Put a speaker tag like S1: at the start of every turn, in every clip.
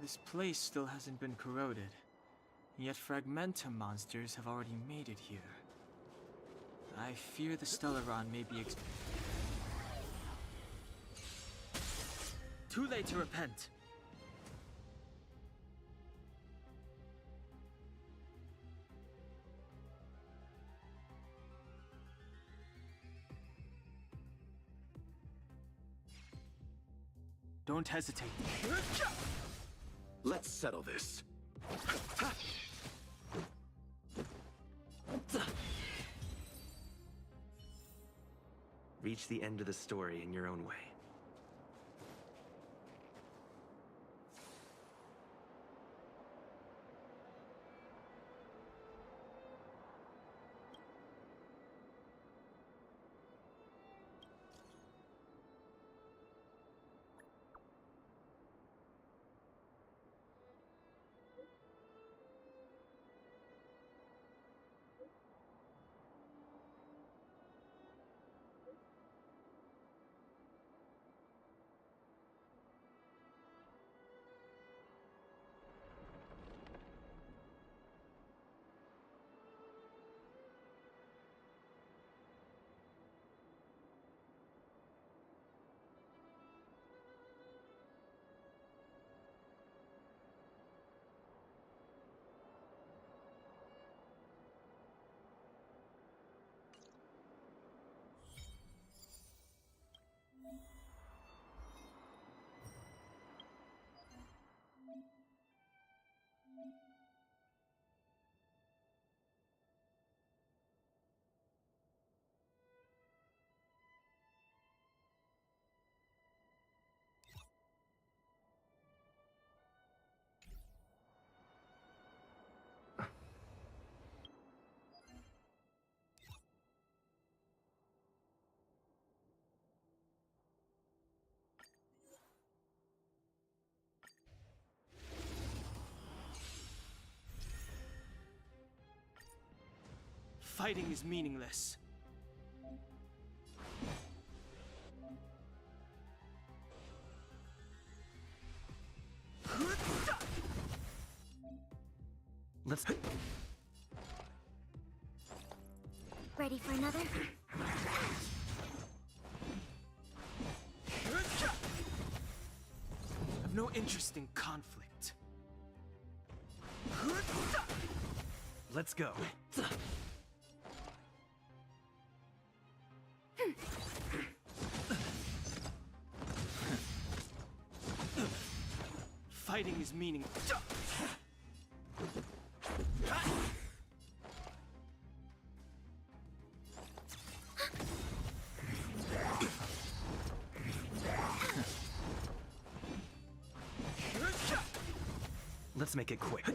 S1: This place still hasn't been corroded, yet Fragmentum monsters have already made it here. I fear the Stellaron may be too late to repent. Don't hesitate.
S2: Let's settle this. Reach the end of the story in your own way.
S1: Fighting is meaningless.
S2: Let's...
S3: Ready for another?
S1: I've no interest in conflict.
S2: Let's go.
S1: Fighting is meaningless.
S2: Let's make it quick.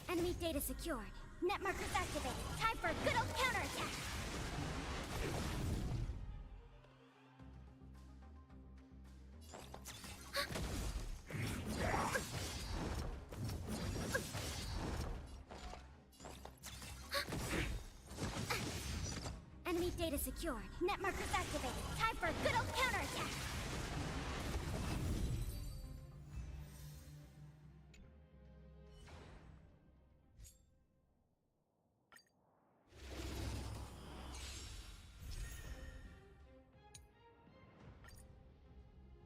S3: Enemy data secured. Net markers activated. Time for a good old counterattack. Enemy data secured. Net markers activated. Time for a good old counterattack.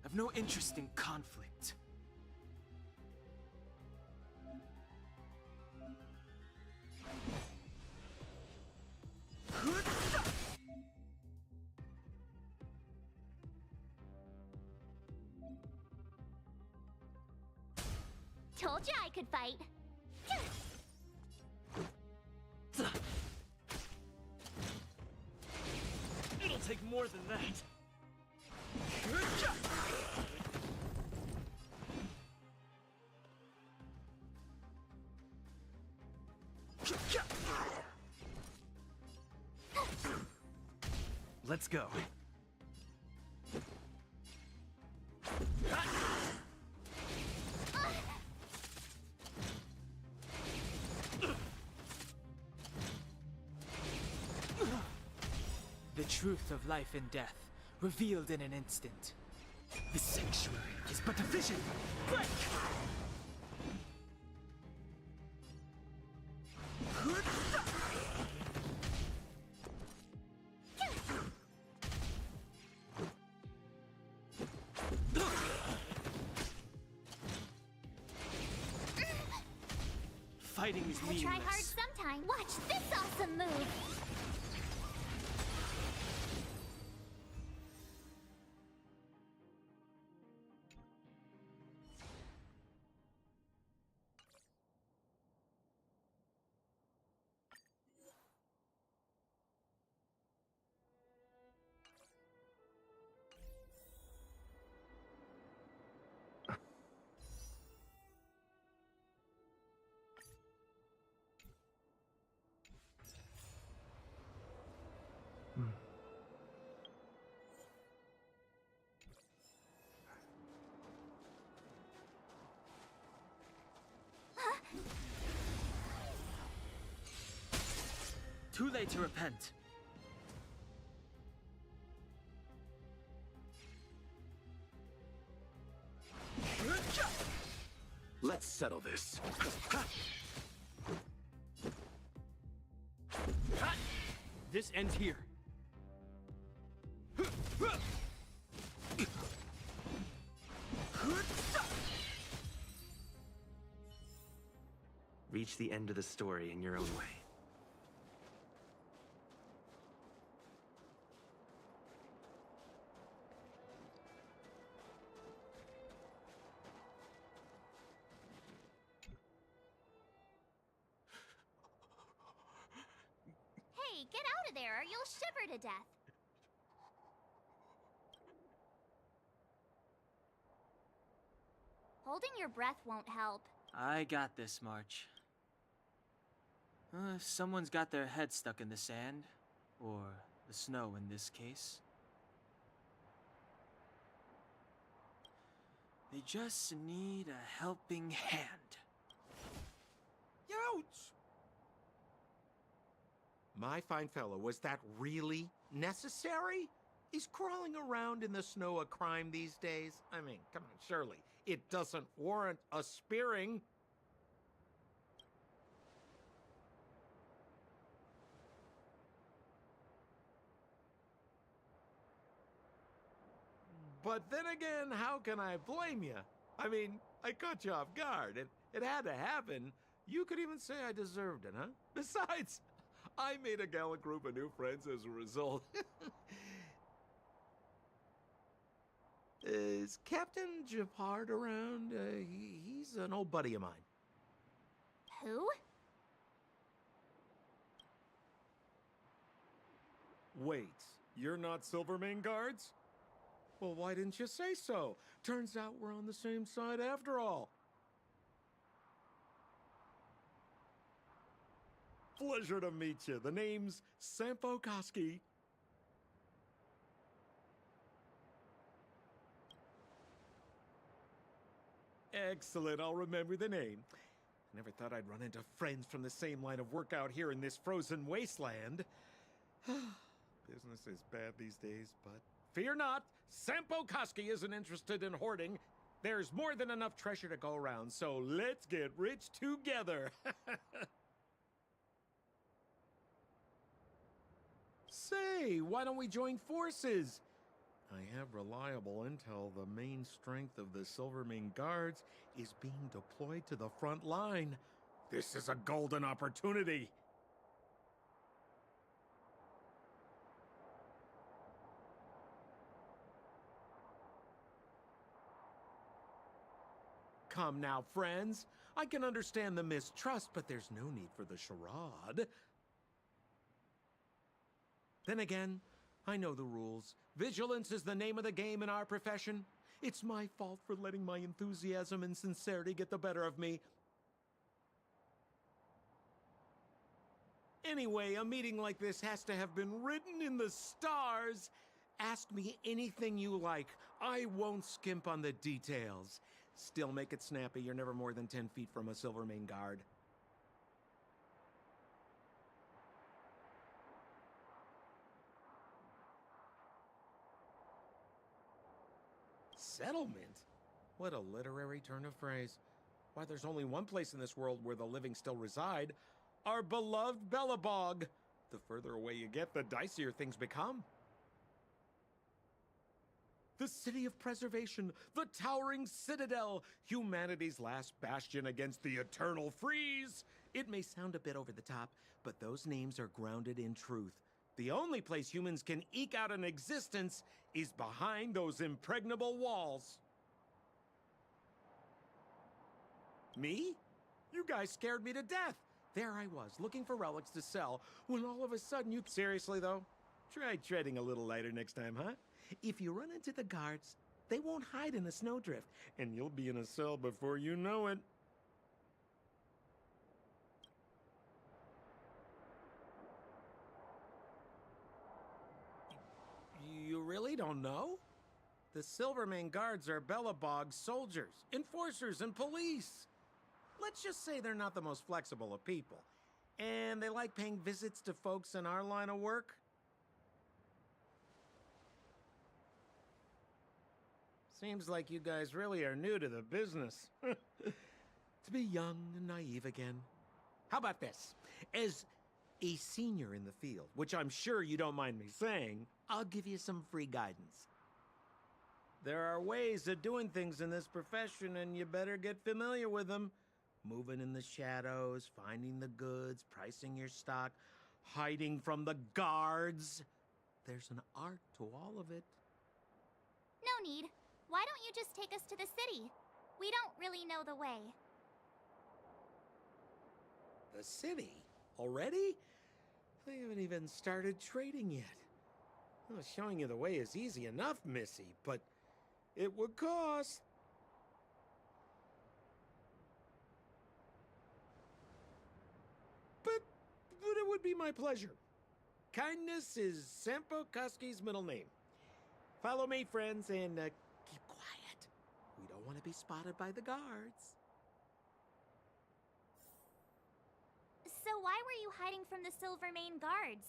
S1: I've no interest in conflict.
S3: Told Told you I could fight.
S1: It'll take more than that.
S2: Let's go.
S1: The truth of life and death, revealed in an instant. The sanctuary is but a vision. Break! Fighting is
S3: I
S1: meaningless.
S3: try hard sometime. Watch this awesome move.
S1: Too late to repent.
S4: Let's settle this.
S1: This ends here.
S2: Reach the end of the story in your own way.
S3: Hey, get out of there or you'll shiver to death. Holding your breath won't help.
S1: I got this, March. If someone's got their head stuck in the sand, or the snow in this case, they just need a helping hand.
S4: Ouch! My fine fellow, was that really necessary? Is crawling around in the snow a crime these days? I mean, come on, surely. It doesn't warrant a spearing. But then again, how can I blame you? I mean, I caught you off guard. It had to happen. You could even say I deserved it, huh? Besides, I made a gallant group of new friends as a result. Is Captain Japard around? He's an old buddy of mine.
S3: Who?
S4: Wait, you're not Silvermane guards? Well, why didn't you say so? Turns out we're on the same side after all. Pleasure to meet you. The name's Sampo Koski. Excellent, I'll remember the name. I never thought I'd run into friends from the same line of work out here in this frozen wasteland. Business is bad these days, but fear not, Sampo Koski isn't interested in hoarding. There's more than enough treasure to go around, so let's get rich together. Say, why don't we join forces? I have reliable intel the main strength of the Silvermane Guards is being deployed to the front line. This is a golden opportunity. Come now, friends. I can understand the mistrust, but there's no need for the charade. Then again, I know the rules. Vigilance is the name of the game in our profession. It's my fault for letting my enthusiasm and sincerity get the better of me. Anyway, a meeting like this has to have been written in the stars. Ask me anything you like. I won't skimp on the details. Still make it snappy. You're never more than 10 feet from a Silvermane guard. Settlement? What a literary turn of phrase. Why, there's only one place in this world where the living still reside. Our beloved Belobog. The further away you get, the dicier things become. The city of preservation, the towering citadel, humanity's last bastion against the eternal freeze. It may sound a bit over the top, but those names are grounded in truth. The only place humans can eke out an existence is behind those impregnable walls. Me? You guys scared me to death. There I was, looking for relics to sell, when all of a sudden you... Seriously, though? Try treading a little lighter next time, huh? If you run into the guards, they won't hide in a snowdrift, and you'll be in a cell before you know it. You really don't know? The Silvermane guards are Belobog's soldiers, enforcers, and police. Let's just say they're not the most flexible of people. And they like paying visits to folks in our line of work. Seems like you guys really are new to the business. To be young and naive again. How about this? As a senior in the field, which I'm sure you don't mind me saying, I'll give you some free guidance. There are ways of doing things in this profession, and you better get familiar with them. Moving in the shadows, finding the goods, pricing your stock, hiding from the guards. There's an art to all of it.
S3: No need. Why don't you just take us to the city? We don't really know the way.
S4: The city? Already? They haven't even started trading yet. Well, showing you the way is easy enough, Missy, but it would cost. But it would be my pleasure. Kindness is Sampo Koski's middle name. Follow me, friends, and keep quiet. We don't want to be spotted by the guards.
S3: So why were you hiding from the Silvermane guards?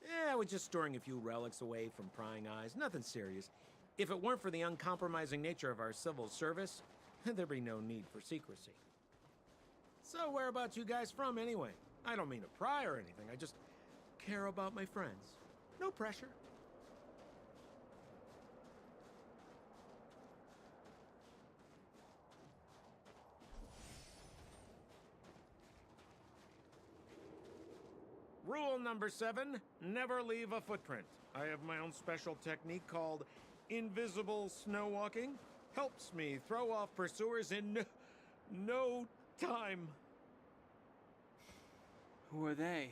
S4: Yeah, we're just storing a few relics away from prying eyes. Nothing serious. If it weren't for the uncompromising nature of our civil service, there'd be no need for secrecy. So whereabouts you guys from, anyway? I don't mean to pry or anything. I just care about my friends. No pressure. Rule number 7, never leave a footprint. I have my own special technique called invisible snow walking. Helps me throw off pursuers in no time.
S1: Who are they?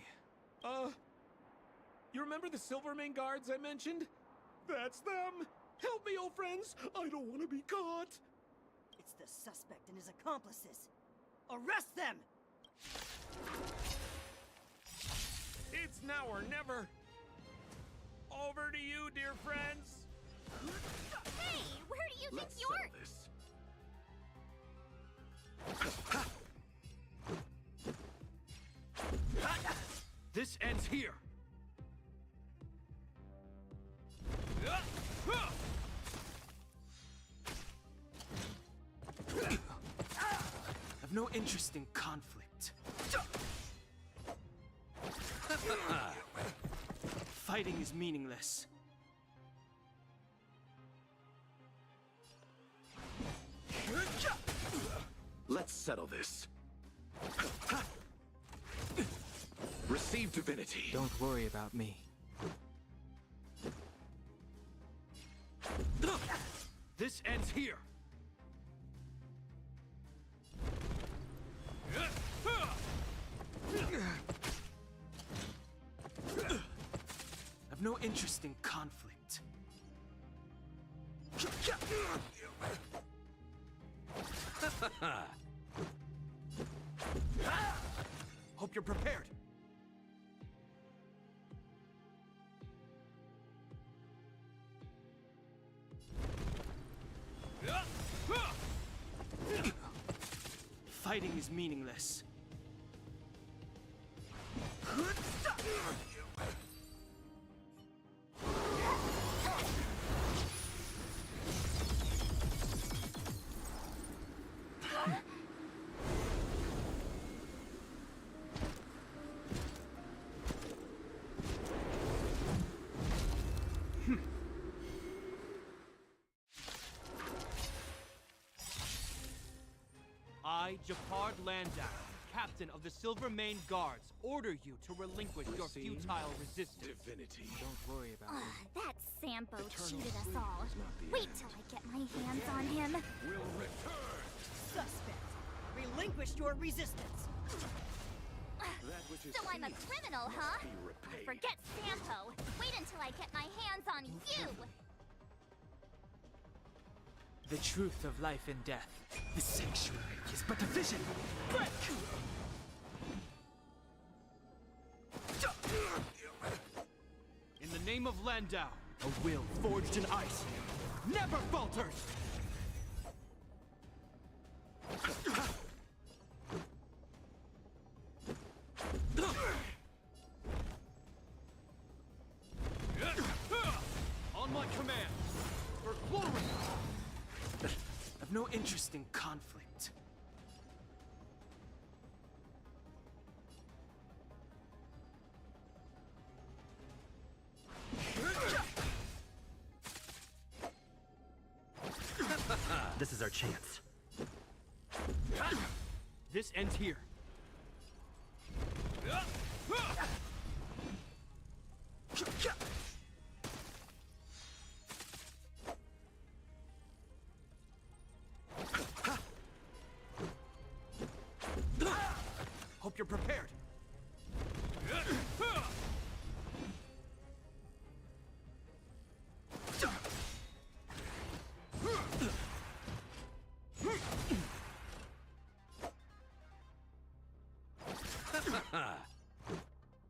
S4: You remember the Silvermane guards I mentioned? That's them! Help me, old friends! I don't want to be caught!
S5: It's the suspect and his accomplices. Arrest them!
S4: It's now or never. Over to you, dear friends.
S3: Hey, where do you think you're...
S6: This ends here.
S1: I've no interest in conflict. Fighting is meaningless.
S6: Let's settle this. Receive divinity.
S1: Don't worry about me.
S6: This ends here.
S1: I've no interest in conflict.
S6: Hope you're prepared.
S1: Fighting is meaningless.
S7: I, Japard Landau, captain of the Silver Mane Guards, order you to relinquish your futile resistance.
S6: Divinity.
S7: Don't worry about it.
S3: That Sampo cheated us all. Wait till I get my hands on him.
S6: Will return.
S5: Suspect, relinquish your resistance.
S6: That which is
S3: So I'm a
S6: seized
S3: criminal,
S6: must
S3: huh?
S6: be repaid.
S3: Forget Sampo. Wait until I get my hands on you.
S1: The truth of life and death. The sanctuary is but a vision. Break!
S7: In the name of Landau, a will forged in ice never falters! On my command, for glory!
S1: I've no interest in conflict.
S2: This is our chance.
S7: This ends here. Hope you're prepared.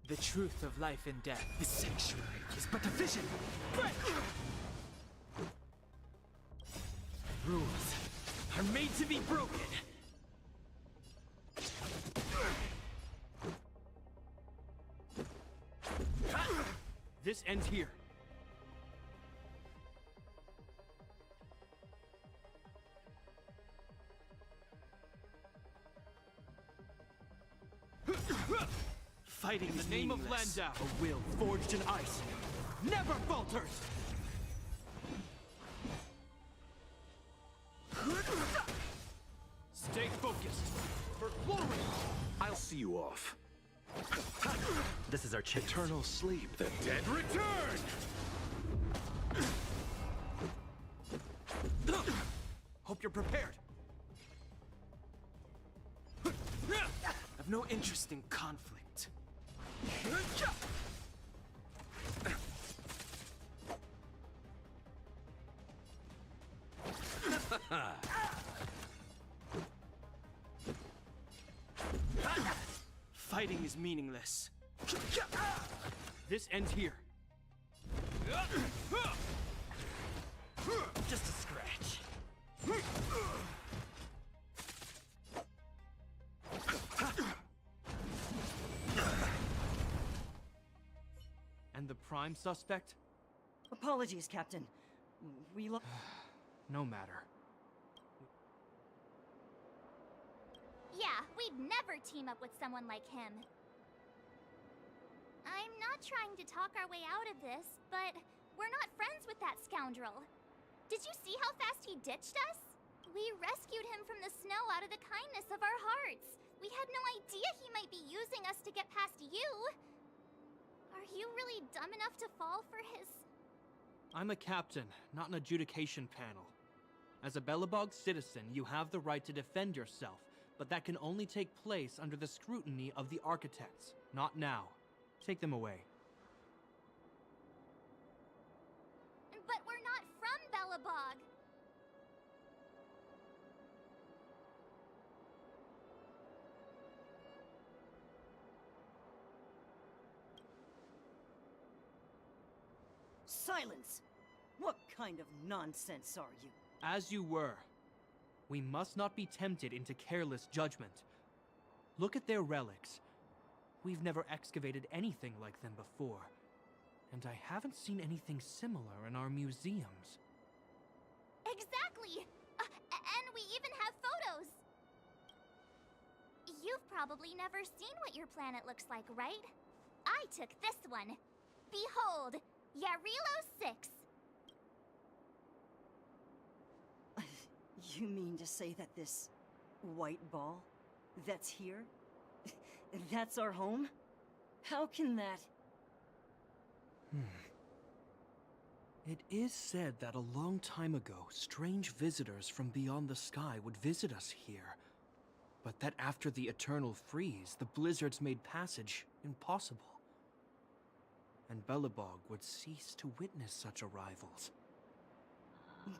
S1: The truth of life and death. The sanctuary is but a vision. Break! Rules are made to be broken.
S7: This ends here.
S1: Fighting
S7: In
S1: is
S7: the name of
S1: meaningless.
S7: Landau, a will forged in ice never falters! Stay focused for glory!
S6: I'll see you off.
S2: This is our chance.
S6: Eternal sleep. The dead return!
S7: Hope you're prepared.
S1: I've no interest in conflict. Fighting is meaningless.
S7: This ends here.
S2: Just a scratch.
S7: And the prime suspect?
S5: Apologies, Captain. We look.
S7: No matter.
S3: Yeah, we'd never team up with someone like him. I'm not trying to talk our way out of this, but we're not friends with that scoundrel. Did you see how fast he ditched us? We rescued him from the snow out of the kindness of our hearts. We had no idea he might be using us to get past you. Are you really dumb enough to fall for his...
S7: I'm a captain, not an adjudication panel. As a Belobog citizen, you have the right to defend yourself, but that can only take place under the scrutiny of the architects, not now. Take them away.
S3: Belobog!
S5: Silence! What kind of nonsense are you?
S7: As you were. We must not be tempted into careless judgment. Look at their relics. We've never excavated anything like them before. And I haven't seen anything similar in our museums.
S3: Exactly! And we even have photos! You've probably never seen what your planet looks like, right? I took this one. Behold, Yarilo 6.
S5: You mean to say that this white ball that's here, that's our home? How can that...
S7: It is said that a long time ago, strange visitors from beyond the sky would visit us here. But that after the eternal freeze, the blizzards made passage impossible. And Belobog would cease to witness such arrivals.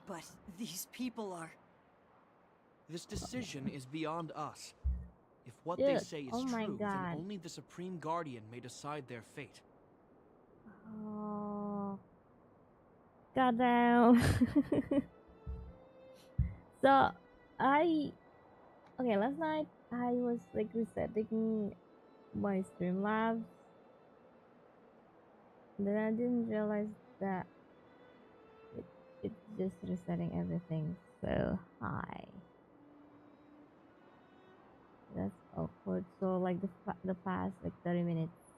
S5: But these people are...
S7: This decision is beyond us. If what they
S8: Dude,
S7: say is
S8: oh my
S7: true,
S8: God.
S7: then only the Supreme Guardian may decide their fate.
S8: Oh. Goddamn. So, okay, last night I was like resetting my Streamlabs. Then I didn't realize that it's just resetting everything so high. That's awkward. So like the past like 30 minutes,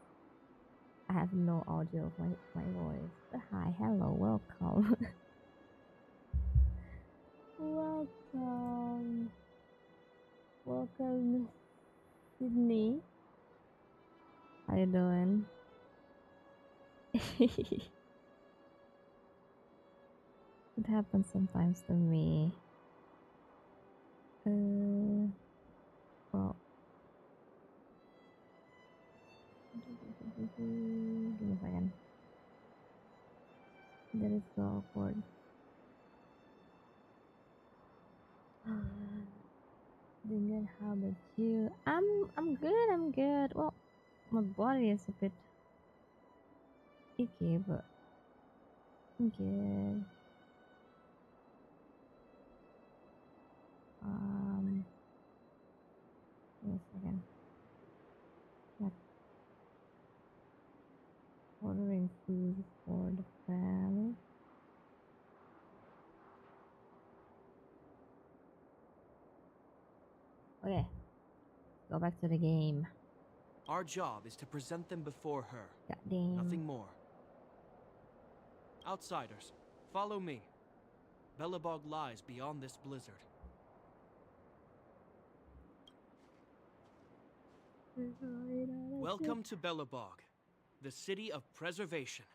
S8: I have no audio of my voice. But hi, hello, welcome. Welcome. Welcome, Sydney. How you doing? It happens sometimes to me. Well. Give me a second. That is so awkward. Doing good. How about you? I'm good. I'm good. Well, my body is a bit icky, but I'm good. Give me a second. Like ordering food for the family. Okay, go back to the game.
S7: Our job is to present them before her.
S8: Goddamn.
S7: Nothing more. Outsiders, follow me. Belobog lies beyond this blizzard. Welcome to Belobog, the city of preservation.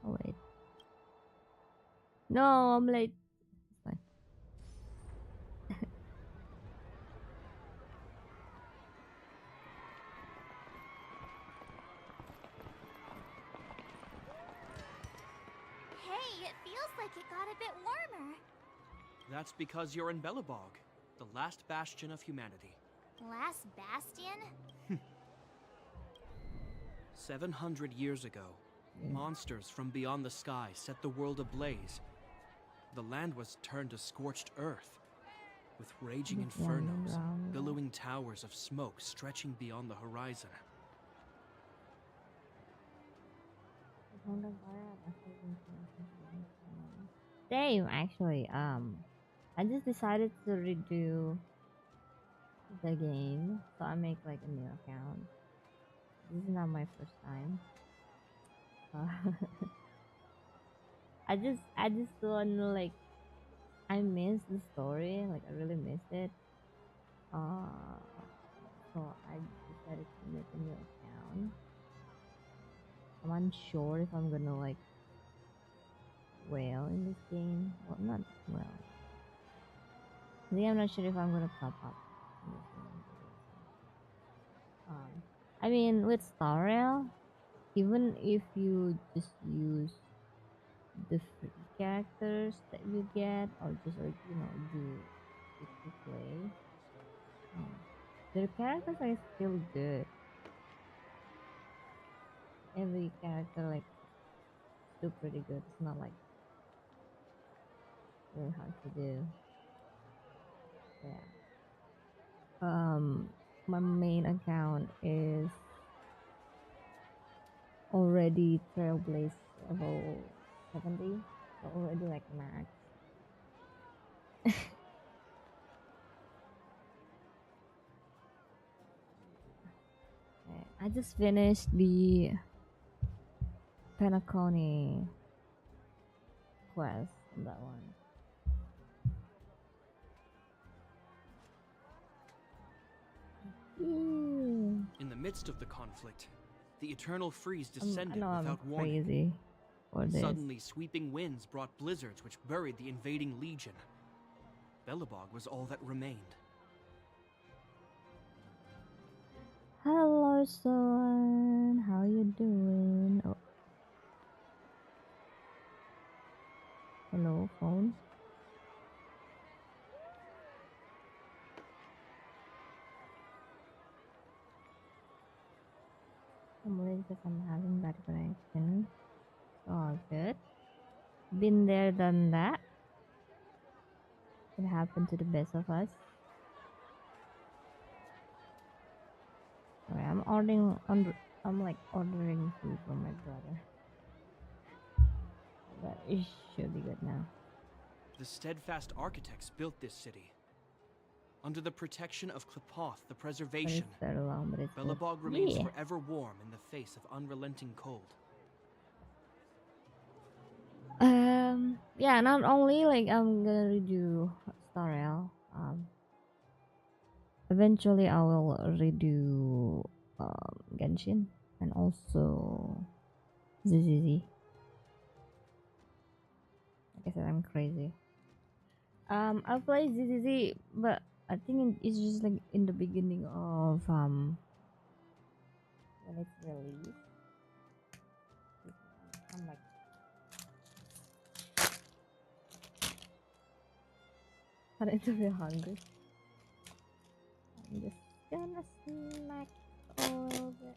S8: Oh wait. No, I'm late. It's fine.
S3: Hey, it feels like it got a bit warmer.
S7: That's because you're in Belobog, the last bastion of humanity.
S3: Last bastion?
S7: 700 years ago, monsters from beyond the sky set the world ablaze. The land was turned to scorched earth, with raging infernos, billowing towers of smoke stretching beyond the horizon.
S8: Same, actually. I just decided to redo the game, so I make like a new account. This is not my first time. I just wanna like, I missed the story, like I really missed it. So I decided to make a new account. I'm unsure if I'm gonna like whale in this game. Well, not well. I think I'm not sure if I'm gonna pop up in this game. I mean, with Star Rail, even if you just use the free characters that you get, or just like do it to play, their characters are still good. Every character like still pretty good. It's not like really hard to do. Yeah. My main account is already Trailblaze level 70, so already like max. Okay, I just finished the Penacony quest on that one. Ew.
S7: In the midst of the conflict, the eternal freeze
S8: I
S7: descended
S8: know I'm
S7: without warning.
S8: crazy for this.
S7: Suddenly, sweeping winds brought blizzards which buried the invading legion. Belobog was all that remained.
S8: Hello, son. How you doing? Oh. Hello, phone. I'm worried because I'm having bad connection. All good. Been there, done that. It happened to the best of us. Alright, I'm like ordering food for my brother. But it should be good now.
S7: The steadfast architects built this city. Under the protection of Klepoth, the
S8: But
S7: preservation,
S8: it's very long, but it's good.
S7: Belobog remains
S8: Yeah.
S7: forever warm in the face of unrelenting cold.
S8: Yeah, not only like I'm gonna redo Star Rail, eventually I will redo Genshin and also ZZZ. Like I said, I'm crazy. I'll play ZZZ, but I think it's just like in the beginning of when it's released. I'm like starting to feel hungry. I'm just gonna snack a little bit.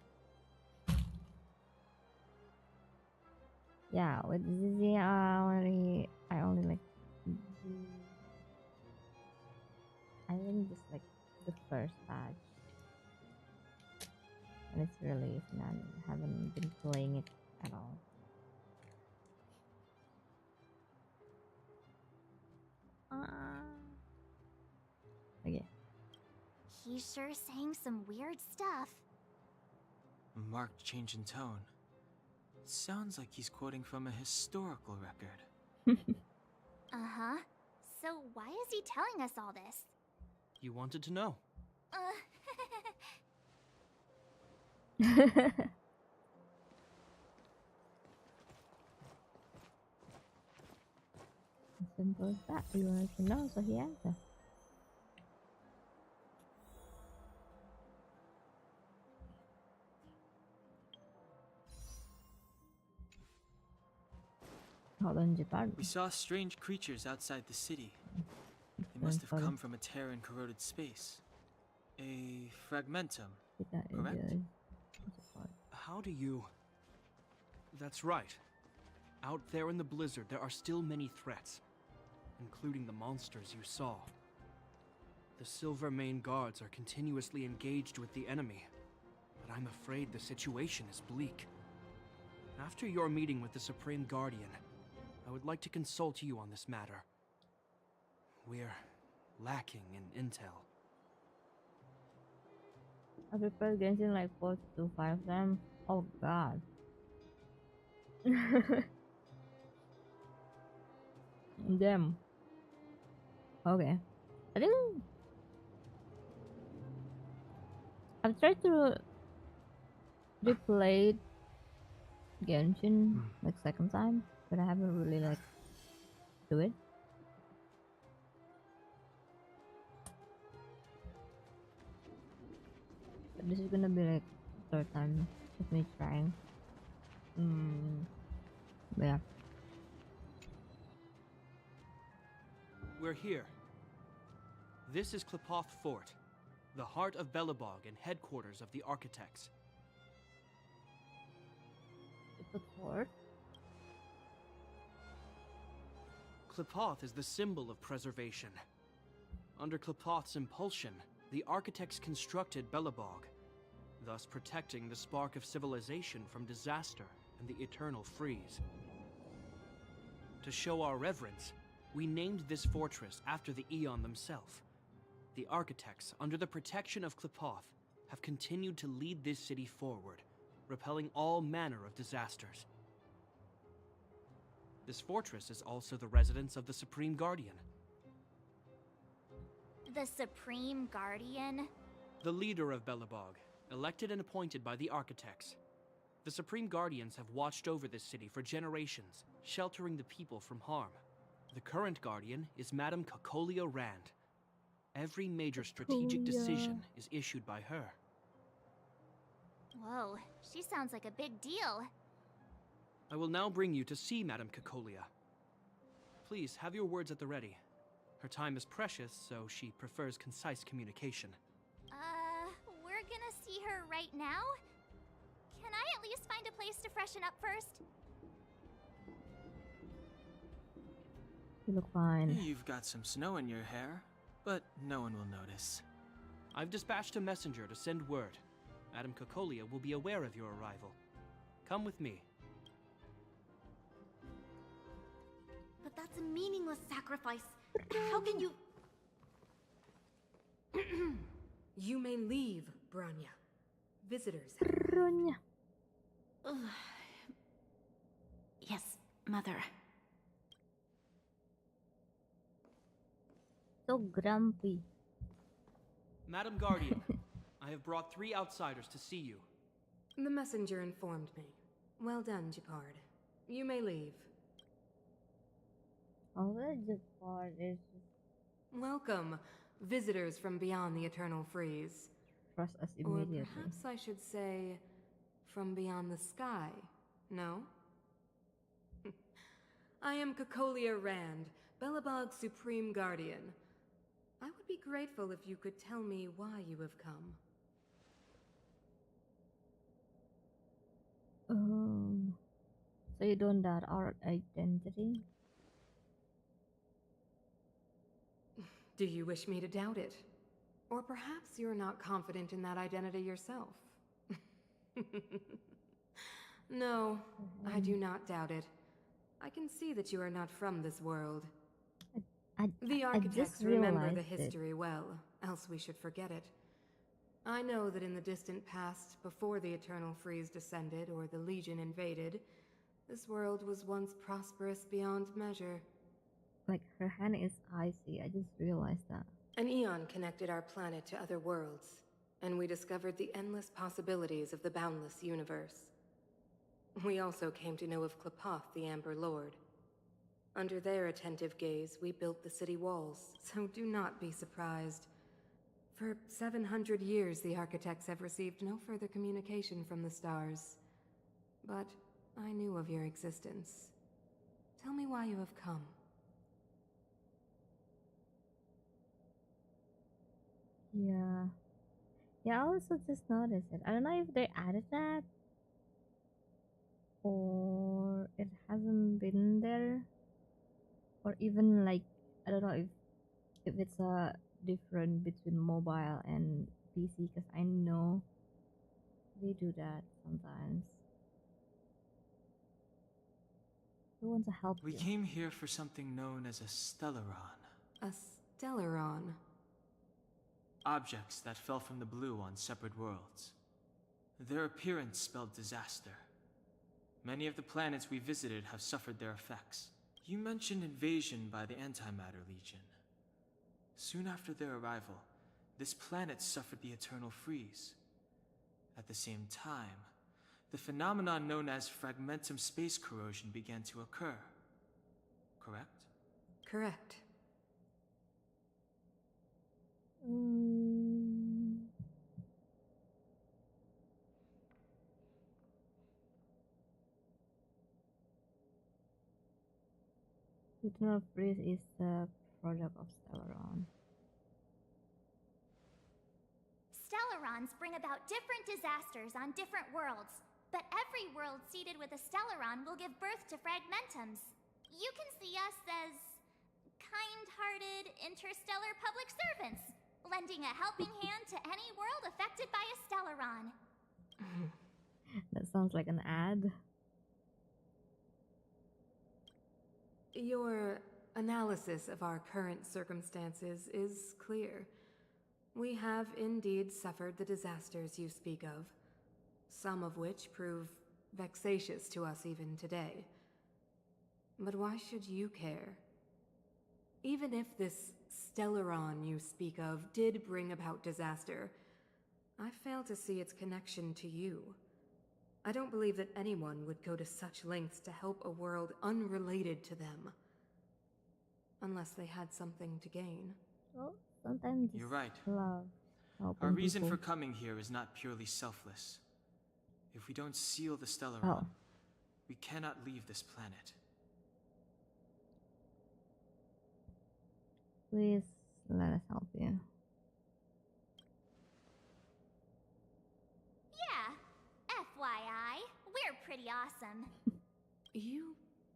S8: Yeah, with ZZ I only like I think just like the first batch when it's released, and I haven't been playing it at all. Okay.
S3: He's sure saying some weird stuff.
S1: A marked change in tone. Sounds like he's quoting from a historical record.
S3: Uh-huh. So why is he telling us all this?
S7: You wanted to know.
S8: Simple as that. You wanted to know, so he answered. Hold on, Japan.
S1: We saw strange creatures outside the city. They must have come from a tear in corroded space. A fragmentum, correct?
S7: How do you... That's right. Out there in the blizzard, there are still many threats, including the monsters you saw. The Silver Mane guards are continuously engaged with the enemy, but I'm afraid the situation is bleak. After your meeting with the Supreme Guardian, I would like to consult you on this matter. We're lacking in intel.
S8: I prepared Genshin like 4 to 5 times. Oh god. Damn. Okay. I think I've tried to replay Genshin like second time, but I haven't really like do it. But this is gonna be like third time of me trying. Yeah.
S7: We're here. This is Klipoth Fort, the heart of Belobog and headquarters of the architects.
S8: It's a fort.
S7: Klipoth is the symbol of preservation. Under Klipoth's impulsion, the architects constructed Belobog, thus protecting the spark of civilization from disaster and the eternal freeze. To show our reverence, we named this fortress after the Aeon themselves. The architects, under the protection of Klipoth, have continued to lead this city forward, repelling all manner of disasters. This fortress is also the residence of the Supreme Guardian,
S3: The Supreme Guardian?
S7: the leader of Belobog, elected and appointed by the architects. The Supreme Guardians have watched over this city for generations, sheltering the people from harm. The current Guardian is Madame Cocolia Rand. Every major strategic decision is issued by her.
S3: Whoa, she sounds like a big deal.
S7: I will now bring you to see Madame Cocolia. Please have your words at the ready. Her time is precious, so she prefers concise communication.
S3: We're gonna see her right now? Can I at least find a place to freshen up first?
S8: You look fine.
S1: You've got some snow in your hair, but no one will notice.
S7: I've dispatched a messenger to send word. Madame Cocolia will be aware of your arrival. Come with me.
S9: But that's a meaningless sacrifice. How can you...
S10: You may leave, Branya. Visitors.
S8: Ronya.
S9: Ugh. Yes, Mother.
S8: So grumpy.
S7: Madam Guardian, I have brought 3 outsiders to see you.
S10: The messenger informed me. Well done, Japard. You may leave.
S8: Oh, the part is
S10: Welcome, visitors from beyond the eternal freeze.
S8: trust us
S10: Or
S8: immediately.
S10: perhaps I should say, from beyond the sky, no? I am Cocolia Rand, Belobog's Supreme Guardian. I would be grateful if you could tell me why you have come.
S8: So you don't doubt our identity?
S10: Do you wish me to doubt it? Or perhaps you're not confident in that identity yourself? No, I do not doubt it. I can see that you are not from this world. The architects remember the history well, else we should forget it. I know that in the distant past, before the Eternal Freeze descended or the Legion invaded, this world was once prosperous beyond measure.
S8: Like, her hand is icy. I just realized that.
S10: An eon connected our planet to other worlds, and we discovered the endless possibilities of the boundless universe. We also came to know of Klipoth, the Amber Lord. Under their attentive gaze, we built the city walls, so do not be surprised. For 700 years, the architects have received no further communication from the stars. But I knew of your existence. Tell me why you have come.
S8: Yeah. Yeah, I also just noticed it. I don't know if they added that. Or it hasn't been there. Or even like, I don't know if it's a different between mobile and PC, because I know they do that sometimes. Who wants to help
S1: We
S8: you?
S1: came here for something known as a stellaron.
S10: A stellaron.
S1: Objects that fell from the blue on separate worlds. Their appearance spelled disaster. Many of the planets we visited have suffered their effects. You mentioned invasion by the Antimatter Legion. Soon after their arrival, this planet suffered the Eternal Freeze. At the same time, the phenomenon known as fragmentum space corrosion began to occur. Correct?
S10: Correct.
S8: Eternal Freeze is the product of Stellaron.
S3: Stellarons bring about different disasters on different worlds, but every world seeded with a Stellaron will give birth to fragmentums. You can see us as kind-hearted interstellar public servants, lending a helping hand to any world affected by a Stellaron.
S8: That sounds like an ad.
S10: Your analysis of our current circumstances is clear. We have indeed suffered the disasters you speak of, some of which prove vexatious to us even today. But why should you care? Even if this Stellaron you speak of did bring about disaster, I fail to see its connection to you. I don't believe that anyone would go to such lengths to help a world unrelated to them. Unless they had something to gain.
S8: Well, sometimes
S1: You're right.
S8: love
S1: Our
S8: helping
S1: reason
S8: people.
S1: for coming here is not purely selfless. If we don't seal the Stellaron,
S8: Oh.
S1: we cannot leave this planet.
S8: Please let us help you.
S3: Yeah, FYI, we're pretty awesome.
S10: You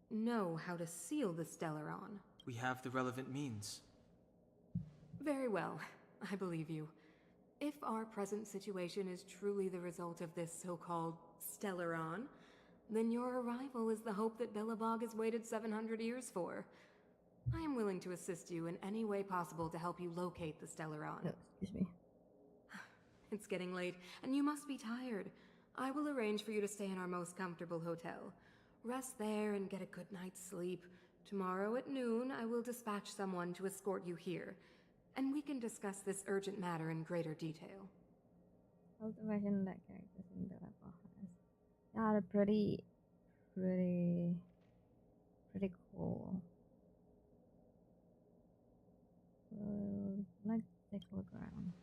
S10: know how to seal the Stellaron.
S1: We have the relevant means.
S10: Very well, I believe you. If our present situation is truly the result of this so-called Stellaron, then your arrival is the hope that Belobog has waited 700 years for. I am willing to assist you in any way possible to help you locate the Stellaron.
S8: Oh, excuse me.
S10: It's getting late, and you must be tired. I will arrange for you to stay in our most comfortable hotel. Rest there and get a good night's sleep. Tomorrow at noon, I will dispatch someone to escort you here, and we can discuss this urgent matter in greater detail.
S8: How to imagine that characters in the level has. Yeah, they're pretty cool. Let's take a look around.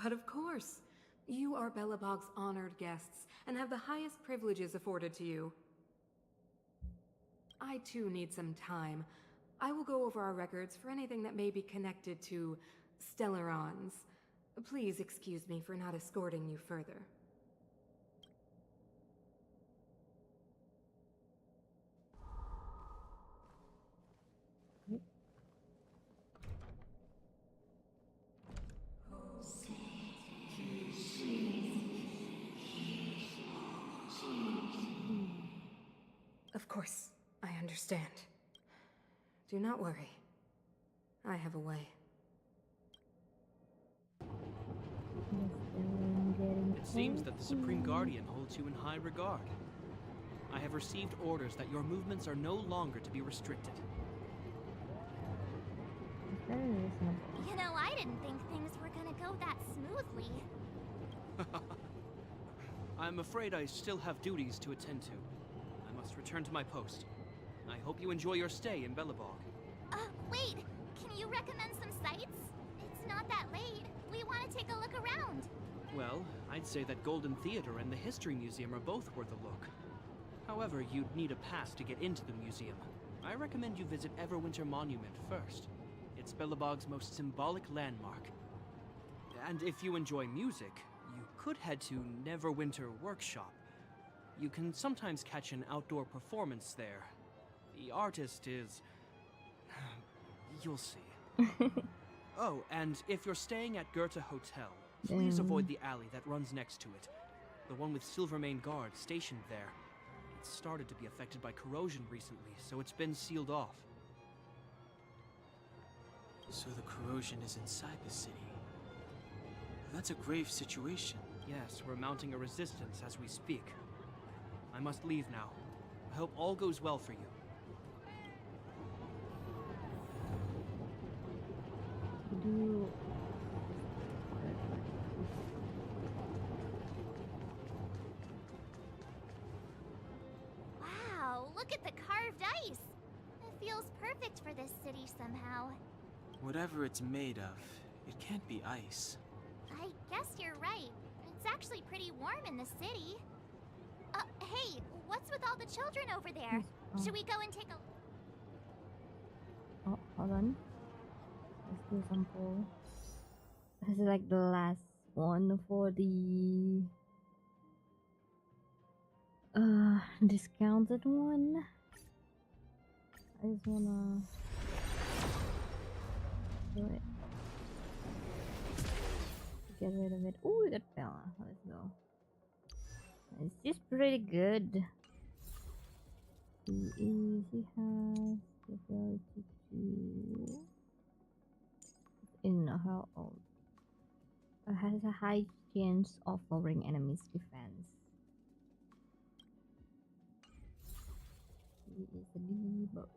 S10: But of course, you are Belobog's honored guests and have the highest privileges afforded to you. I too need some time. I will go over our records for anything that may be connected to Stellarons. Please excuse me for not escorting you further. Of course, I understand. Do not worry. I have a way.
S7: It seems that the Supreme Guardian holds you in high regard. I have received orders that your movements are no longer to be restricted.
S8: It's very reasonable.
S3: You know, I didn't think things were gonna go that smoothly.
S7: I'm afraid I still have duties to attend to. I must return to my post. I hope you enjoy your stay in Belobog.
S3: Wait, can you recommend some sites? It's not that late. We want to take a look around.
S7: Well, I'd say that Golden Theater and the History Museum are both worth a look. However, you'd need a pass to get into the museum. I recommend you visit Everwinter Monument first. It's Belobog's most symbolic landmark. And if you enjoy music, you could head to Neverwinter Workshop. You can sometimes catch an outdoor performance there. The artist is... you'll see. Oh, and if you're staying at Goethe Hotel, please avoid the alley that runs next to it. The one with Silvermane guards stationed there. It's started to be affected by corrosion recently, so it's been sealed off.
S1: So the corrosion is inside the city. That's a grave situation.
S7: Yes, we're mounting a resistance as we speak. I must leave now. I hope all goes well for you.
S3: Wow, look at the carved ice. It feels perfect for this city somehow.
S1: Whatever it's made of, it can't be ice.
S3: I guess you're right. It's actually pretty warm in the city. Hey, what's with all the children over there.
S8: Oh.
S3: Should we go and take a...
S8: Oh, hold on. Let's do some poll. This is like the last one for the discounted one. I just wanna do it. Get rid of it. Ooh, that fell. Let's go. It's just pretty good. The easy has the ability to how old has a high chance of lowering enemies' defense. He is a debug.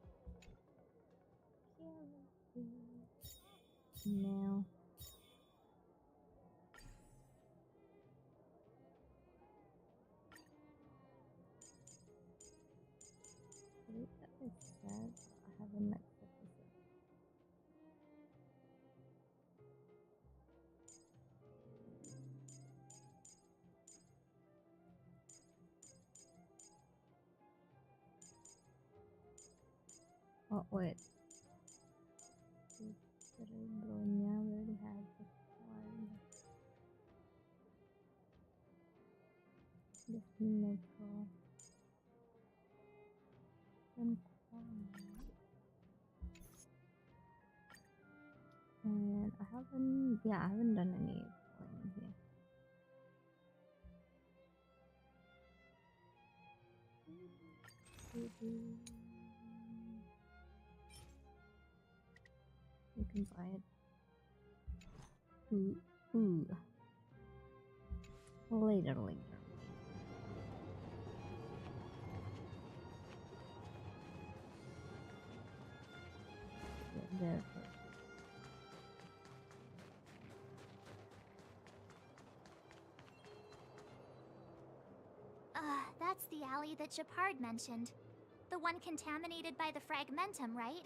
S8: Now that is sad. I haven't accepted it. Oh wait. Cerebronya already has this one. This metro. And I haven't done any playing here. You can buy it. Ooh. Later. There first.
S3: That's the alley that Shepard mentioned. The one contaminated by the fragmentum, right?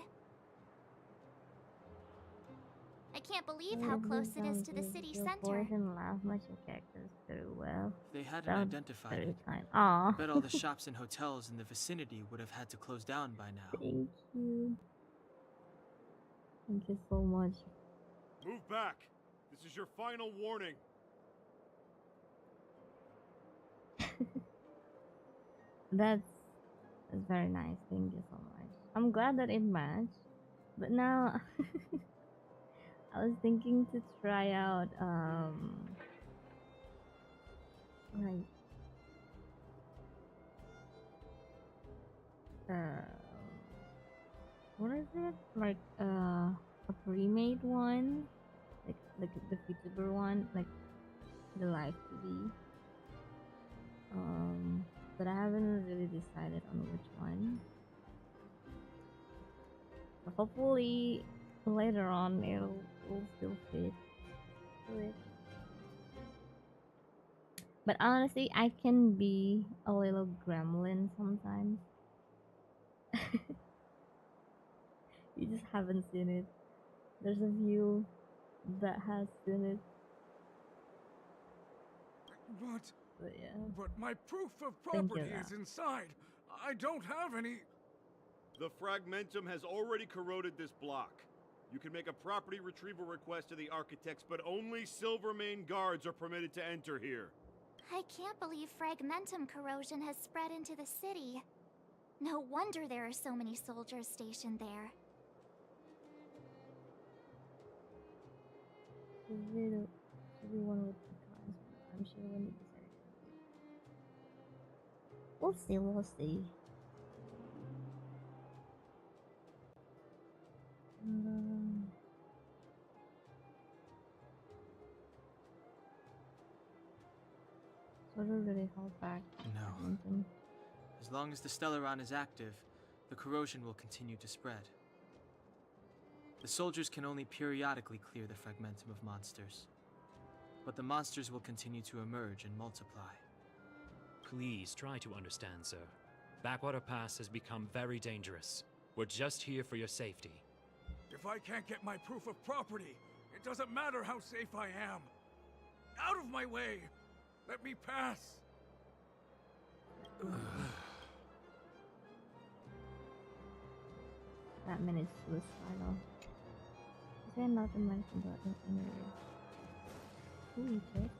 S3: I can't believe how close it is to the city center.
S8: And laugh much your characters very well.
S1: They hadn't identified it.
S8: Aww.
S1: I bet all the shops and hotels in the vicinity would have had to close down by now.
S8: Thank you. Thank you so much.
S6: Move back. This is your final warning.
S8: That's very nice. Thank you so much. I'm glad that it matched. But now I was thinking to try out like what is it? Like a pre-made one? Like the VTuber one, like the live TV. But I haven't really decided on which one. But hopefully later on it'll still fit to it. But honestly, I can be a little gremlin sometimes. You just haven't seen it. There's a view that has seen it. But yeah.
S6: But my proof of property is inside. I don't have any. The fragmentum has already corroded this block. You can make a property retrieval request to the architects, but only Silvermane guards are permitted to enter here.
S3: I can't believe fragmentum corrosion has spread into the city. No wonder there are so many soldiers stationed there.
S8: Everyone with the times, I'm sure when you decide. We'll see. So does really hold back.
S1: No. As long as the Stellaron is active, the corrosion will continue to spread. The soldiers can only periodically clear the fragmentum of monsters. But the monsters will continue to emerge and multiply.
S11: Please try to understand, sir. Backwater Pass has become very dangerous. We're just here for your safety.
S6: If I can't get my proof of property, it doesn't matter how safe I am. Out of my way! Let me pass!
S8: that man is suicidal. Is there not a mention about it anyway? Who is it?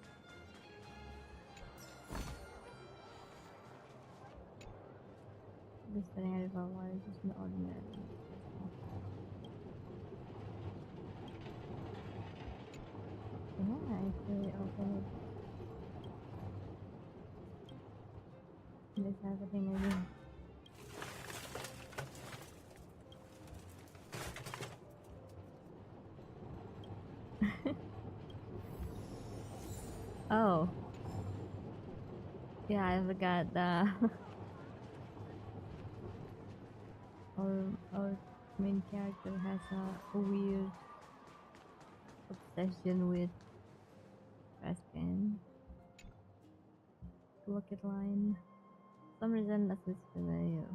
S8: This thing I river water is just an ordinary. Yeah, I actually open it. This has a thing again. Oh. Yeah, I forgot that. our main character has a weird obsession with trash can. Look at line. For some reason, that's the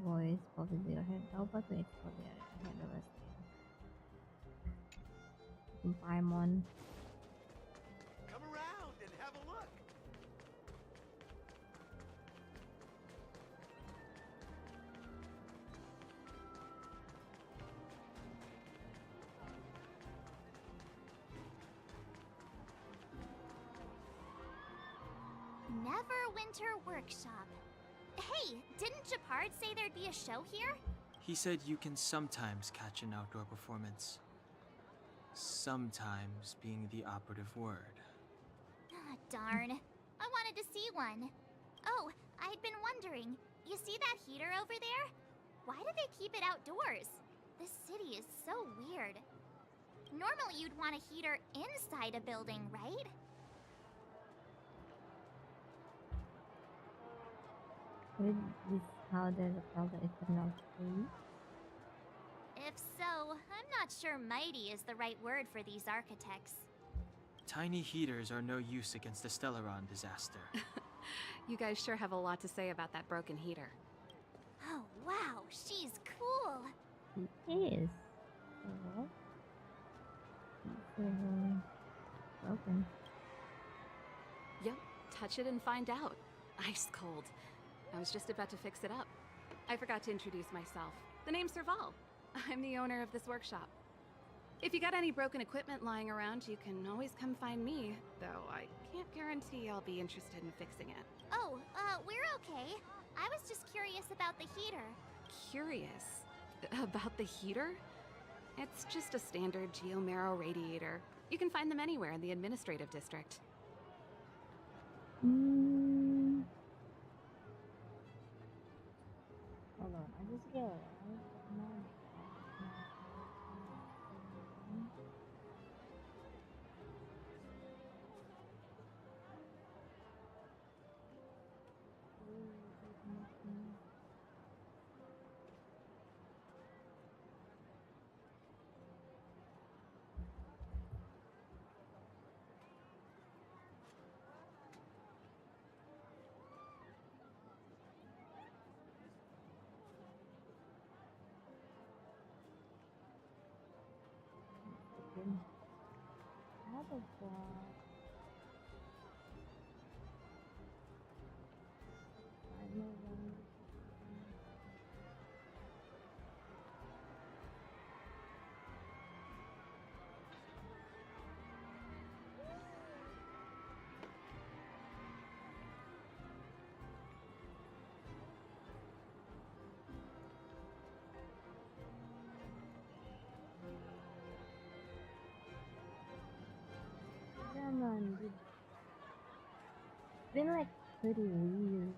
S8: voice popped into your head. How about to explore the head of us? Paimon.
S2: Come around and have a look.
S3: Neverwinter Workshop. Hey, didn't Japard say there'd be a show here?
S1: He said you can sometimes catch an outdoor performance. Sometimes being the operative word.
S3: Ah, darn. I wanted to see one. Oh, I'd been wondering. You see that heater over there? Why do they keep it outdoors? This city is so weird. Normally you'd want a heater inside a building, right?
S8: Is this how there's a called the eternal tree?
S3: If so, I'm not sure mighty is the right word for these architects.
S1: Tiny heaters are no use against the Stellaron disaster.
S12: You guys sure have a lot to say about that broken heater.
S3: Oh, wow, she's cool.
S8: He is. Oh. Broken.
S12: Yep, touch it and find out. Ice cold. I was just about to fix it up. I forgot to introduce myself. The name's Serval. I'm the owner of this workshop. If you got any broken equipment lying around, you can always come find me, though I can't guarantee I'll be interested in fixing it.
S3: Oh, we're okay. I was just curious about the heater.
S12: Curious? About the heater? It's just a standard geomarrow radiator. You can find them anywhere in the administrative district.
S8: Hold on, I just get how does that? I know when. Come on, dude. It's been like pretty weird.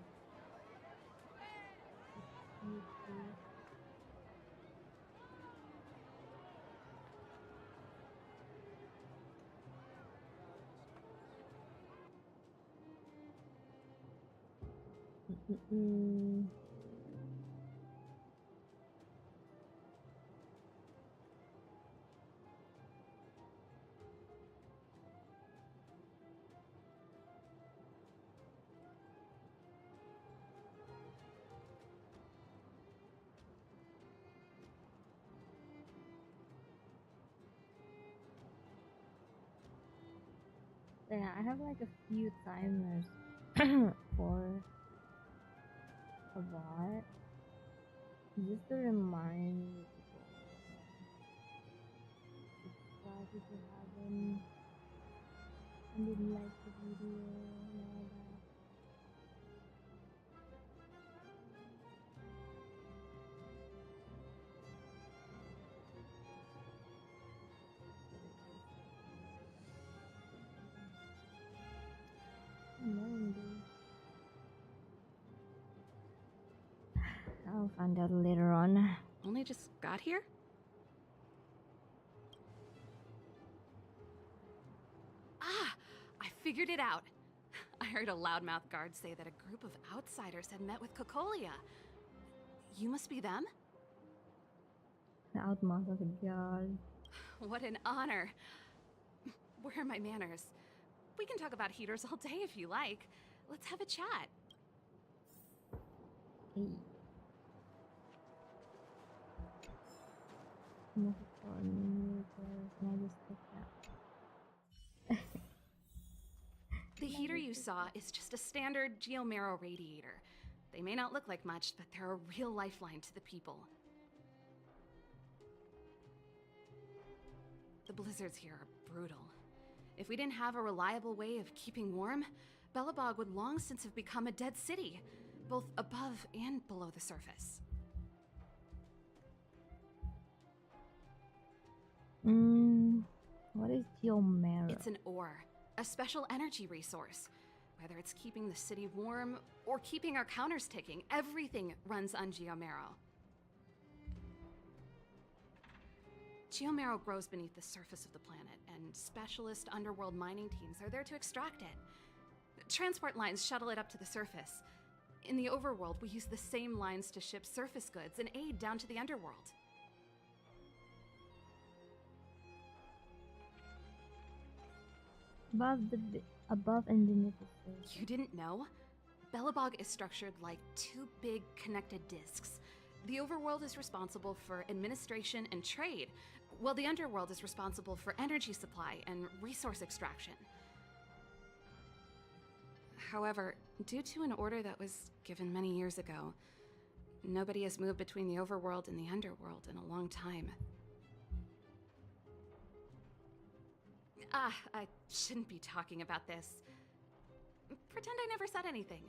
S8: Yeah, I have like a few timers for a bot, just to remind people if you haven't and didn't like the video and all that. Maybe. I'll find out later on.
S12: Only just got here? Ah! I figured it out. I heard a loudmouth guard say that a group of outsiders had met with Cocolia. You must be them?
S8: Loudmouth of a god.
S12: What an honor. Where are my manners? We can talk about heaters all day if you like. Let's have a chat.
S8: Hey. Can I just pick that?
S12: The heater you saw is just a standard geomarrow radiator. They may not look like much, but they're a real lifeline to the people. The blizzards here are brutal. If we didn't have a reliable way of keeping warm, Belobog would long since have become a dead city, both above and below the surface.
S8: What is geomarrow?
S12: It's an ore, a special energy resource. Whether it's keeping the city warm or keeping our counters ticking, everything runs on geomarrow. Geomarrow grows beneath the surface of the planet, and specialist underworld mining teams are there to extract it. Transport lines shuttle it up to the surface. In the overworld, we use the same lines to ship surface goods and aid down to the underworld.
S8: Above and beneath the surface.
S12: You didn't know? Belobog is structured like two big connected discs. The overworld is responsible for administration and trade, while the underworld is responsible for energy supply and resource extraction. However, due to an order that was given many years ago, nobody has moved between the overworld and the underworld in a long time. I shouldn't be talking about this. Pretend I never said anything.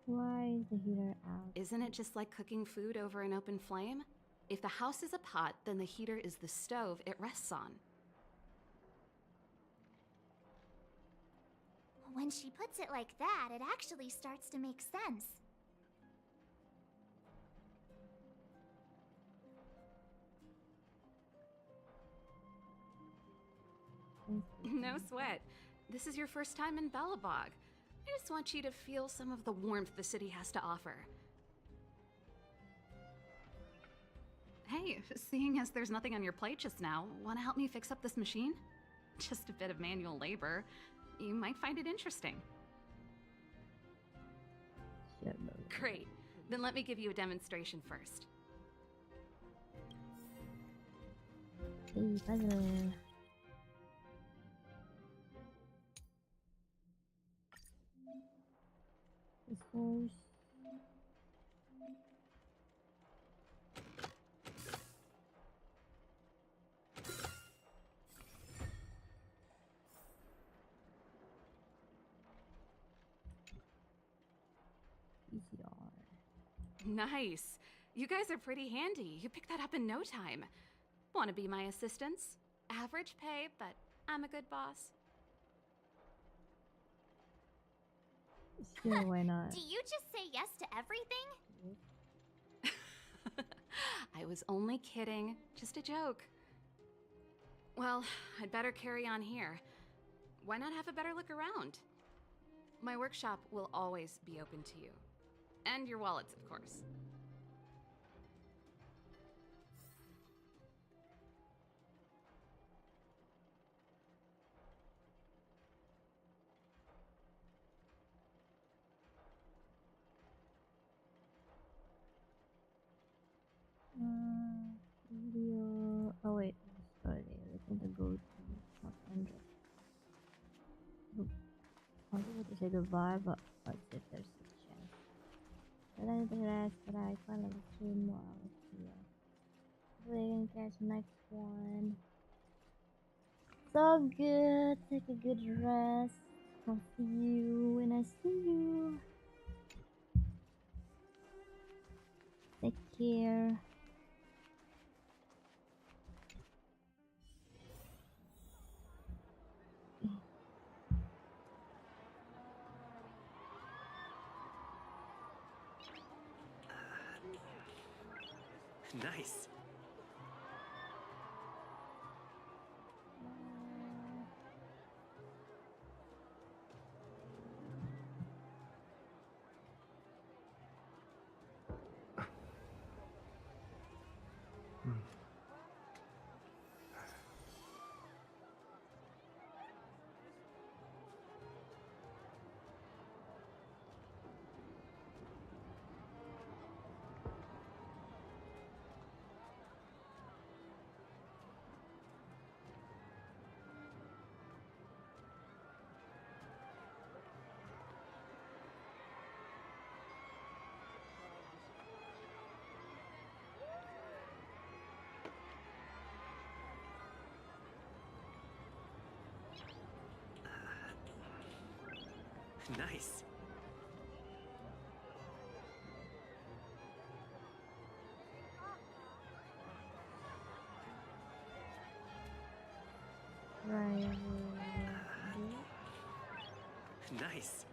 S8: Why is the heater out?
S12: Isn't it just like cooking food over an open flame? If the house is a pot, then the heater is the stove it rests on.
S3: When she puts it like that, it actually starts to make sense.
S12: No sweat. This is your first time in Belobog. I just want you to feel some of the warmth the city has to offer. Hey, seeing as there's nothing on your plate just now, want to help me fix up this machine? Just a bit of manual labor. You might find it interesting. Great. Then let me give you a demonstration first.
S8: Hey, puzzle. This horse.
S12: Nice. You guys are pretty handy. You picked that up in no time. Want to be my assistants? Average pay, but I'm a good boss.
S8: Sure, why not?
S3: Do you just say yes to everything?
S12: I was only kidding. Just a joke. Well, I'd better carry on here. Why not have a better look around? My workshop will always be open to you. And your wallets, of course.
S8: Video. Oh wait, sorry. Looking to go to top 100. I was about to say goodbye, but let's see if there's a chance. But I need to rest, but I can't like stream while I was here. Hopefully I can catch the next one. So good. Take a good rest. I'll see you when I see you. Take care.
S2: Nice. Nice.
S8: Right.
S2: Nice.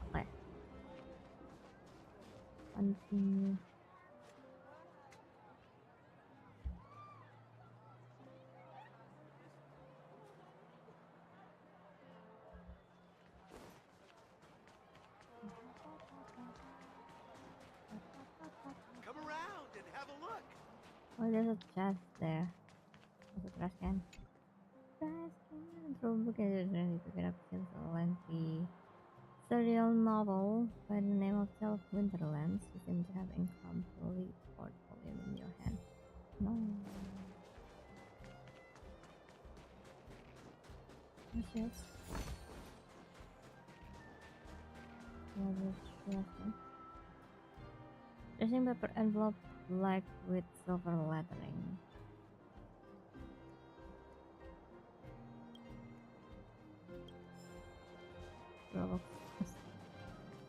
S8: Okay. Continue.
S6: Come around and have a look.
S8: Oh, there's a chest there. There's a trash can. Trash can. Throw a book and ready to pick it up. It's a lengthy serial novel by the name of Tale of Winterlands. You seem to have incomplete portfolio in your hand. No. Yes. Tracing paper envelope black with silver lettering.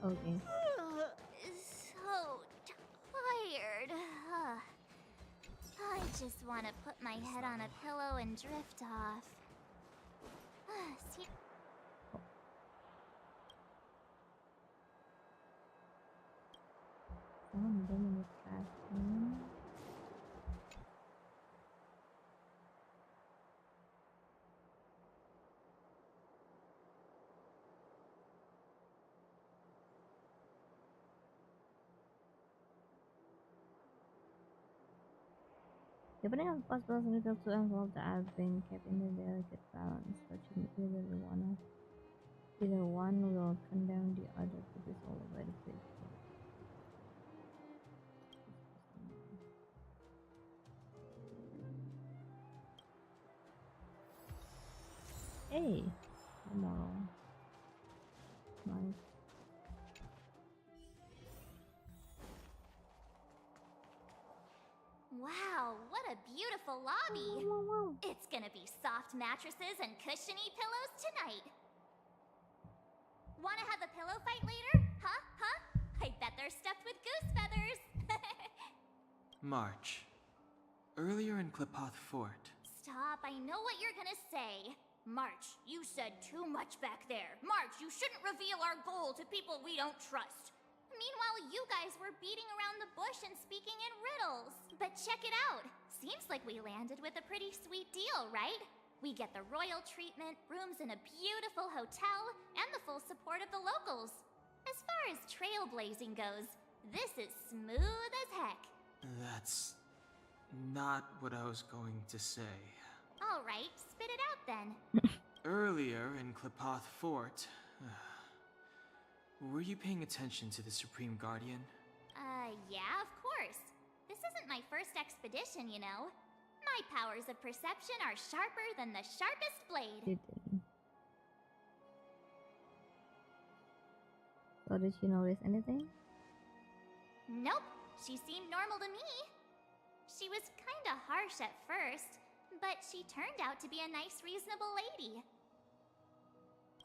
S8: Okay.
S3: So tired. I just want to put my head on a pillow and drift off. See.
S8: Someone been in the trash can. The opening of possible reveals to envelope that have been kept in a delicate balance, but either one will condemn the other to be swallowed by the fish. Hey, tomorrow. Nice.
S3: Wow, what a beautiful lobby! It's gonna be soft mattresses and cushiony pillows tonight. Wanna have a pillow fight later? Huh? I bet they're stuffed with goose feathers.
S1: March. Earlier in Klipoth Fort.
S3: Stop, I know what you're gonna say. March, you said too much back there. March, you shouldn't reveal our goal to people we don't trust. Meanwhile, you guys were beating around the bush and speaking in riddles. But check it out. Seems like we landed with a pretty sweet deal, right? We get the royal treatment, rooms in a beautiful hotel, and the full support of the locals. As far as trailblazing goes, this is smooth as heck.
S1: That's not what I was going to say.
S3: All right, spit it out then.
S1: Earlier in Klipoth Fort, were you paying attention to the Supreme Guardian?
S3: Yeah, of course. first expedition, you know. My powers of perception are sharper than the sharpest blade.
S8: She didn't. So did she notice anything?
S3: Nope, she seemed normal to me. She was kinda harsh at first, but she turned out to be a nice, reasonable lady.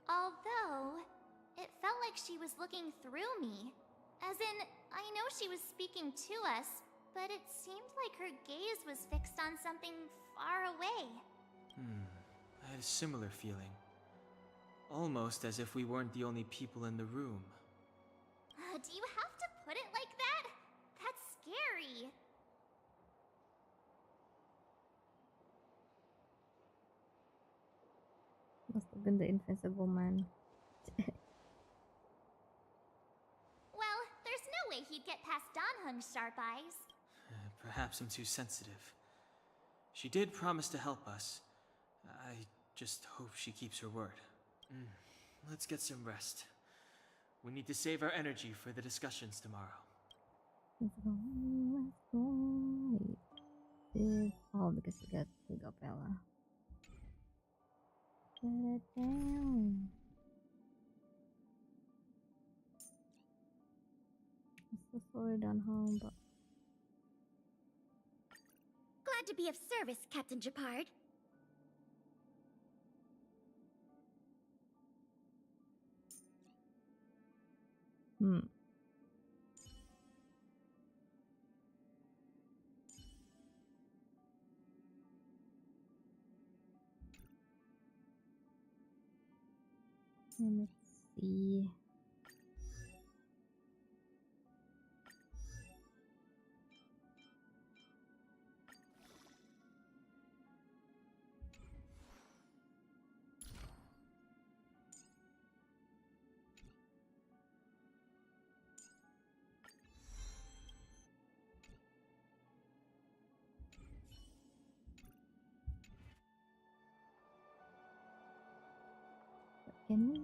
S3: Although, it felt like she was looking through me. As in, I know she was speaking to us, but it seemed like her gaze was fixed on something far away.
S1: I had a similar feeling. Almost as if we weren't the only people in the room.
S3: Do you have to put it like that? That's scary.
S8: Must have been the Invisible Man.
S3: Well, there's no way he'd get past Danhung's sharp eyes.
S1: Perhaps I'm too sensitive. She did promise to help us. I just hope she keeps her word. Let's get some rest. We need to save our energy for the discussions tomorrow.
S8: Let's go. Let's go. Wait. Oh, because we got Bella. Get it down. I'm so sorry, Danhung, but
S9: Glad to be of service, Captain Japard.
S8: Let's see. Can we?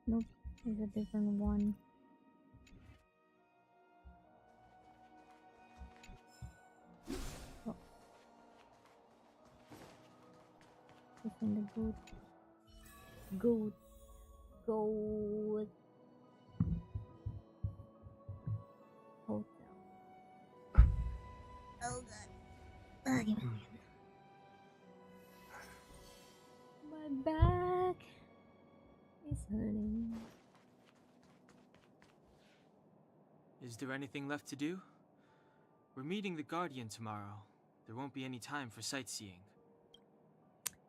S8: Nope, there's a different one. Oh. This one, the goat. Goat. Goat. Hotel. Oh god. Give me my back is hurting.
S1: Is there anything left to do? We're meeting the Guardian tomorrow. There won't be any time for sightseeing.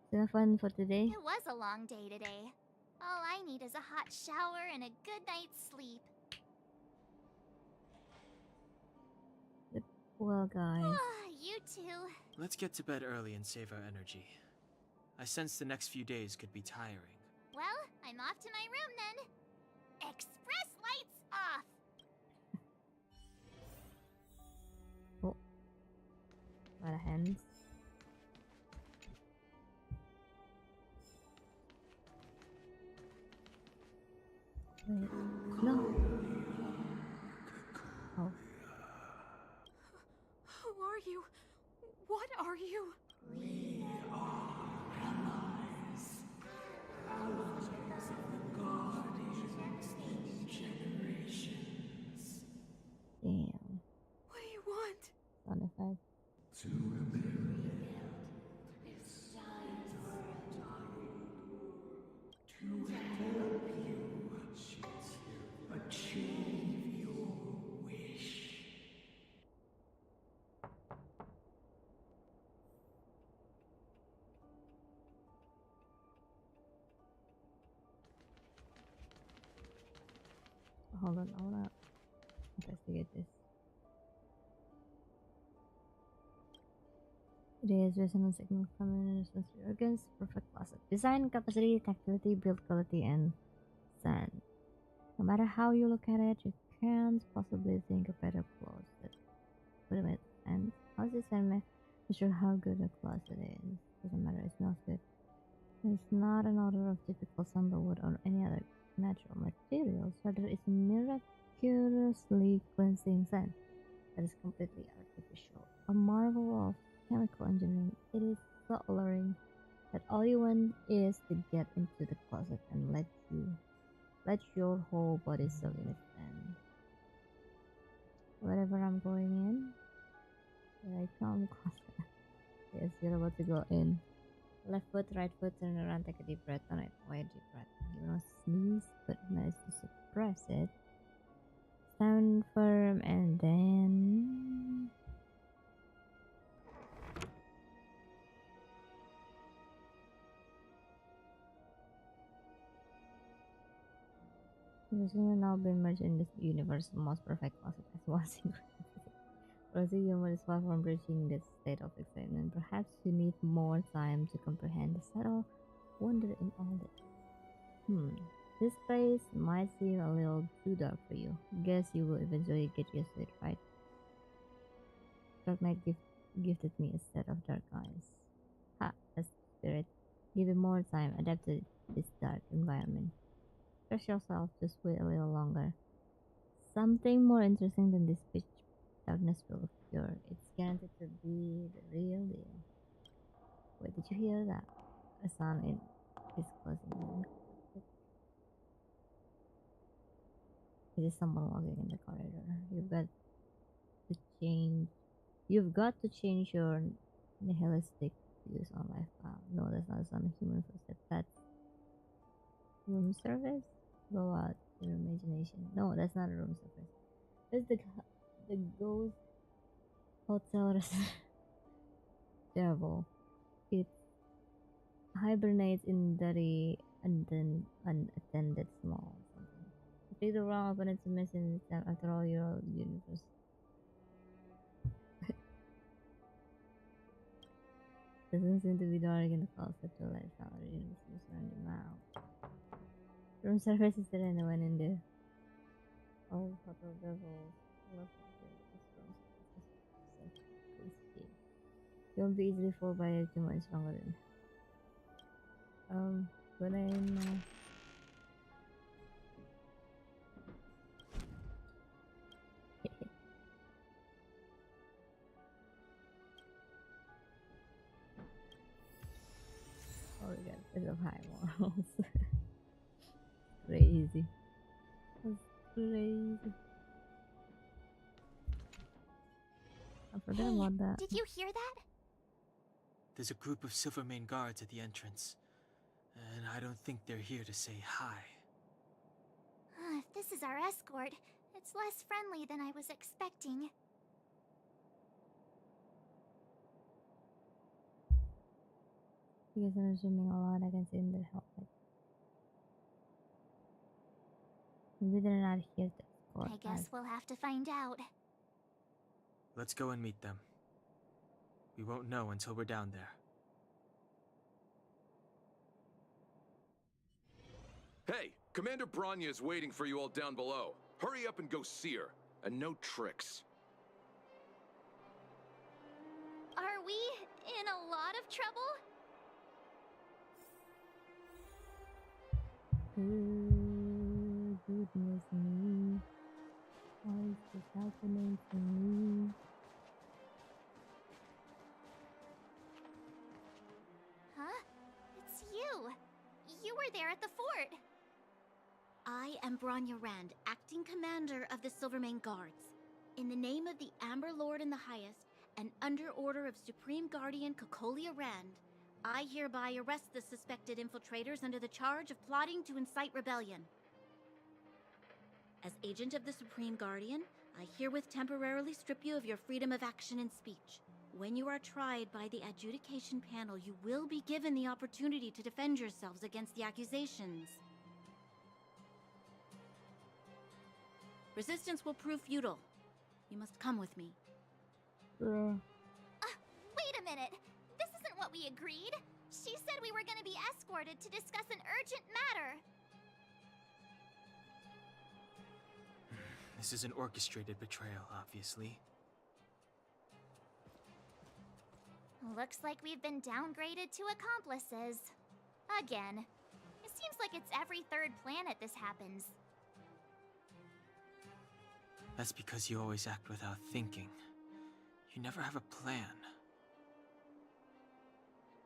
S8: It's enough fun for today.
S3: It was a long day today. All I need is a hot shower and a good night's sleep.
S8: Well, guys.
S3: You too.
S1: Let's get to bed early and save our energy. I sense the next few days could be tiring.
S3: Well, I'm off to my room then. Express lights off.
S8: Oh. By the hands. Wait. No. Oh.
S12: Who are you? What are you?
S13: We are allies. Allies of the Guardians in generations.
S8: Damn.
S12: What do you want?
S8: Sound effect.
S13: To rebuild this side to help you achieve your wish.
S8: Hold on, I wanna investigate this. It is resonance signal coming in sensory organs, perfect closet. Design, capacity, tactility, build quality, and sand. No matter how you look at it, you can't possibly think a better closet. Wait a minute, and how's this and measure how good a closet is? Doesn't matter, it smells good. It's not an odor of typical sandalwood or any other natural materials, rather it's a miraculously cleansing scent that is completely artificial. A marvel of chemical engineering. It is so alluring that all you want is to get into the closet and let your whole body soak in it. And wherever I'm going in, here I come. Yes, you're about to go in. Left foot, right foot, turn around, take a deep breath on it. Wait, deep breath. You know, sneeze, but manage to suppress it. Stand firm and then. You will now be merged in this universe's most perfect closet as one single entity. Rosy humor is far from reaching this state of excitement. Perhaps you need more time to comprehend the subtle wonder in all this. This place might seem a little too dark for you. Guess you will eventually get used to it, right? Dark Knight gifted me a set of dark eyes. Ha, that's the spirit. Give it more time, adapt to this dark environment. Trust yourself, just wait a little longer. Something more interesting than this pitch darkness will occur. It's guaranteed to be the real deal. Wait, did you hear that? A sound in his closing. It is someone walking in the corridor. You've got to change your nihilistic views on life. No, that's not a sound of human footsteps. That's room service. Go out your imagination. No, that's not a room service. It's the ghost hotel devil. It hibernates in dirty and then unattended small something. Take the wrong opponent to miss in time. After all, your universe. Doesn't seem to be dark in the closet to let out the universe around your mouth. Room service is there and went in there. Oh, hotel devils. Love you won't be easily fooled by it too much longer than. But I'm. Oh, we got a bit of high morals. Crazy. That's crazy. I forgot about that.
S3: Did you hear that?
S1: There's a group of Silvermane guards at the entrance, and I don't think they're here to say hi.
S3: If this is our escort, it's less friendly than I was expecting.
S8: You guys are zooming a lot, I can see in their helmet. Maybe they're not here to escort
S3: I guess we'll have to find out.
S1: Let's go and meet them. We won't know until we're down there.
S14: Hey, Commander Bronya is waiting for you all down below. Hurry up and go see her. And no tricks.
S3: Are we in a lot of trouble?
S8: Goodness me. Why is this happening to me?
S3: Huh? It's you. You were there at the fort.
S9: I am Bronya Rand, acting commander of the Silvermane Guards. In the name of the Amber Lord in the Highest, and under order of Supreme Guardian Kokolia Rand, I hereby arrest the suspected infiltrators under the charge of plotting to incite rebellion. As agent of the Supreme Guardian, I herewith temporarily strip you of your freedom of action and speech. When you are tried by the adjudication panel, you will be given the opportunity to defend yourselves against the accusations. Resistance will prove futile. You must come with me.
S3: Wait a minute. This isn't what we agreed. She said we were going to be escorted to discuss an urgent matter.
S1: This is an orchestrated betrayal, obviously.
S3: Looks like we've been downgraded to accomplices. Again. Is Seems like it's every third planet this happens.
S1: That's because you always act without thinking. You never have a plan.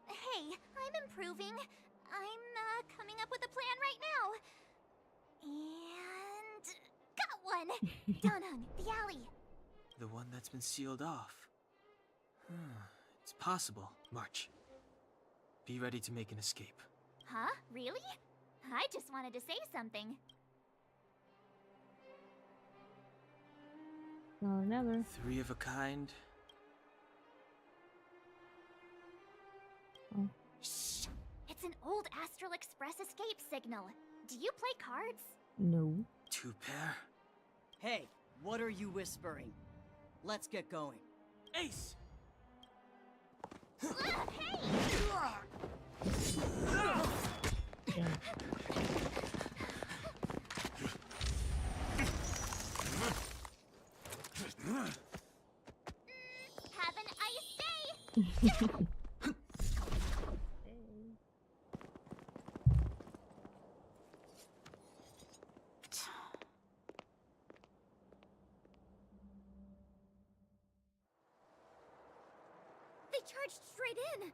S3: Hey, I'm improving. I'm coming up with a plan right now. And got one! Donhung, the alley.
S1: The one that's been sealed off. It's possible. March. Be ready to make an escape.
S3: Huh? Really? I just wanted to say something.
S8: No, never.
S1: 3 of a kind.
S8: Oh.
S3: Shh! It's an old Astral Express escape signal. Do you play cards?
S8: No.
S1: 2 pair?
S5: Hey, what are you whispering? Let's get going.
S1: Ace!
S3: Hey! Have an ice day! They charged straight in!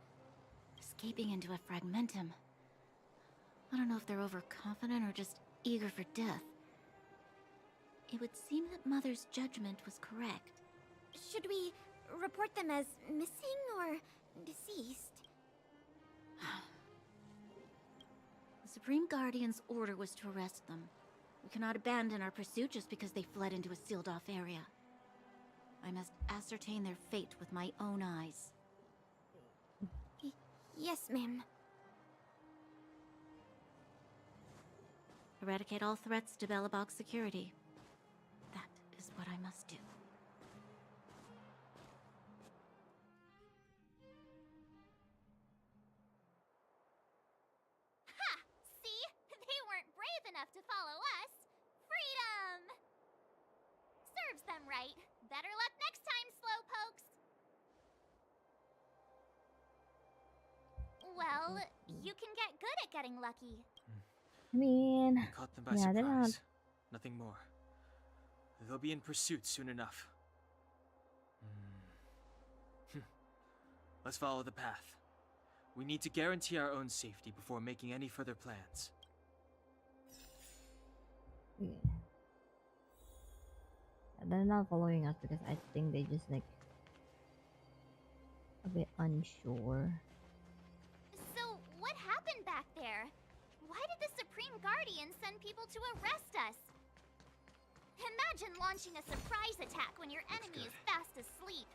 S9: Escaping into a fragmentum. I don't know if they're overconfident or just eager for death. It would seem that Mother's judgment was correct.
S3: Should we report them as missing or deceased?
S9: The Supreme Guardian's order was to arrest them. We cannot abandon our pursuit just because they fled into a sealed-off area. I must ascertain their fate with my own eyes.
S3: Yes, ma'am.
S9: Eradicate all threats to Belobog security. That is what I must do.
S3: Ha! See? They weren't brave enough to follow us. Freedom! Serves them right. Better luck next time, slowpokes. Well, you can get good at getting lucky.
S8: I mean,
S1: Caught them by
S8: yeah, they're not.
S1: surprise. Nothing more. They'll be in pursuit soon enough. Let's follow the path. We need to guarantee our own safety before making any further plans.
S8: Yeah. They're not following us because I think they just like a bit unsure.
S3: So, what happened back there? Why did the Supreme Guardian send people to arrest us? Imagine launching a surprise attack when your enemy is fast asleep.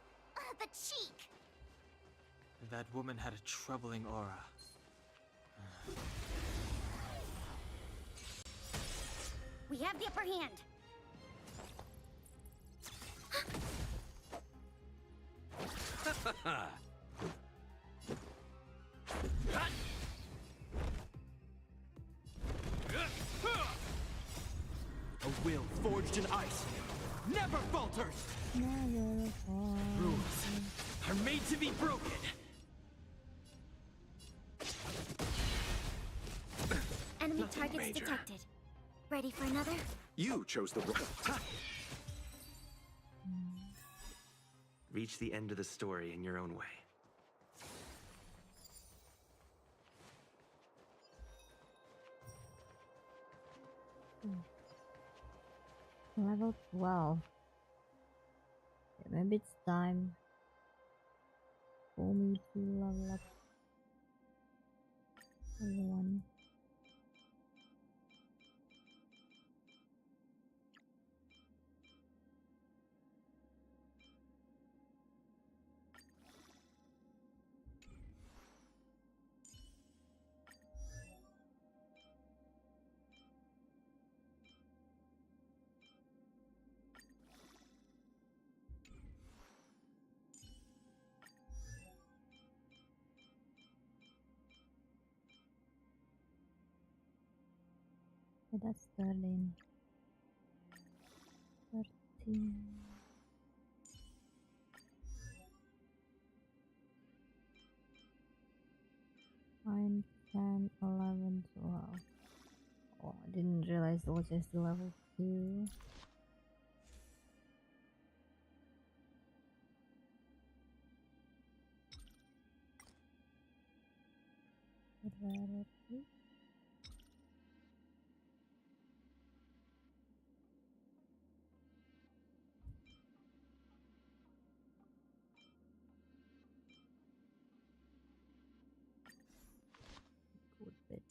S3: The cheek!
S1: That woman had a troubling aura.
S3: We have the upper hand.
S7: A will forged in ice never falters!
S8: Never fall.
S7: Rules are made to be broken!
S3: Enemy targets detected. Ready for another?
S14: You chose the wrong.
S2: Reach the end of the story in your own way.
S8: Level 12. Okay, maybe it's time for me to level up. Level 1. Okay, that's 13. 13. 9, 10, 11, 12. didn't realize it was just level 2. Good bit.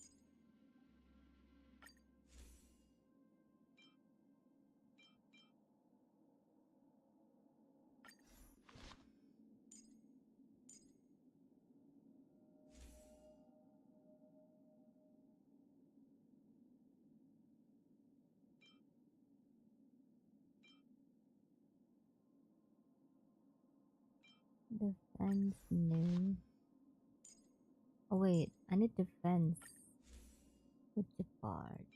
S8: Defense, no. Oh wait, I need defense. Which part?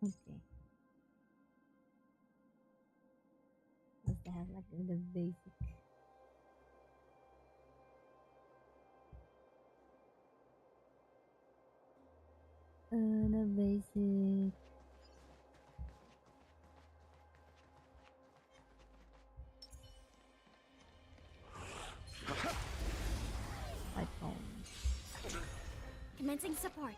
S8: Okay. Must have like the basic. The basic. iPhone.
S9: Commencing support.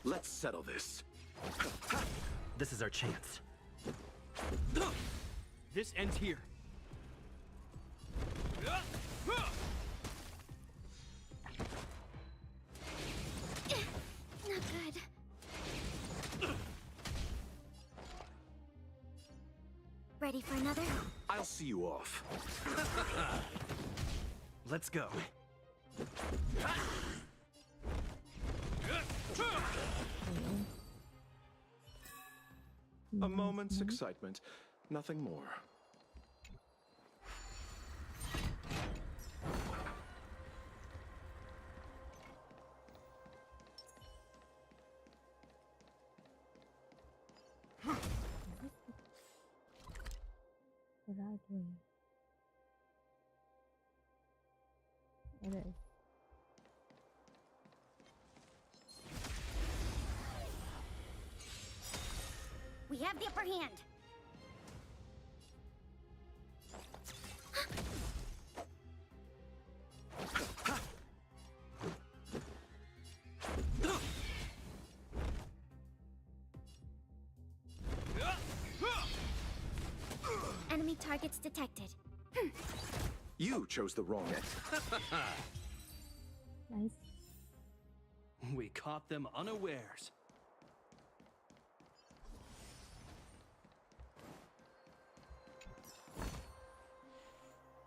S14: Let's settle this.
S2: This is our chance.
S7: This ends here.
S9: Not good. Ready for another?
S14: I'll see you off.
S2: Let's go.
S14: A moment's excitement, nothing more.
S8: The right way. It is.
S9: We have the upper hand. Enemy targets detected.
S14: You chose the wrong end.
S8: Nice.
S7: We caught them unawares.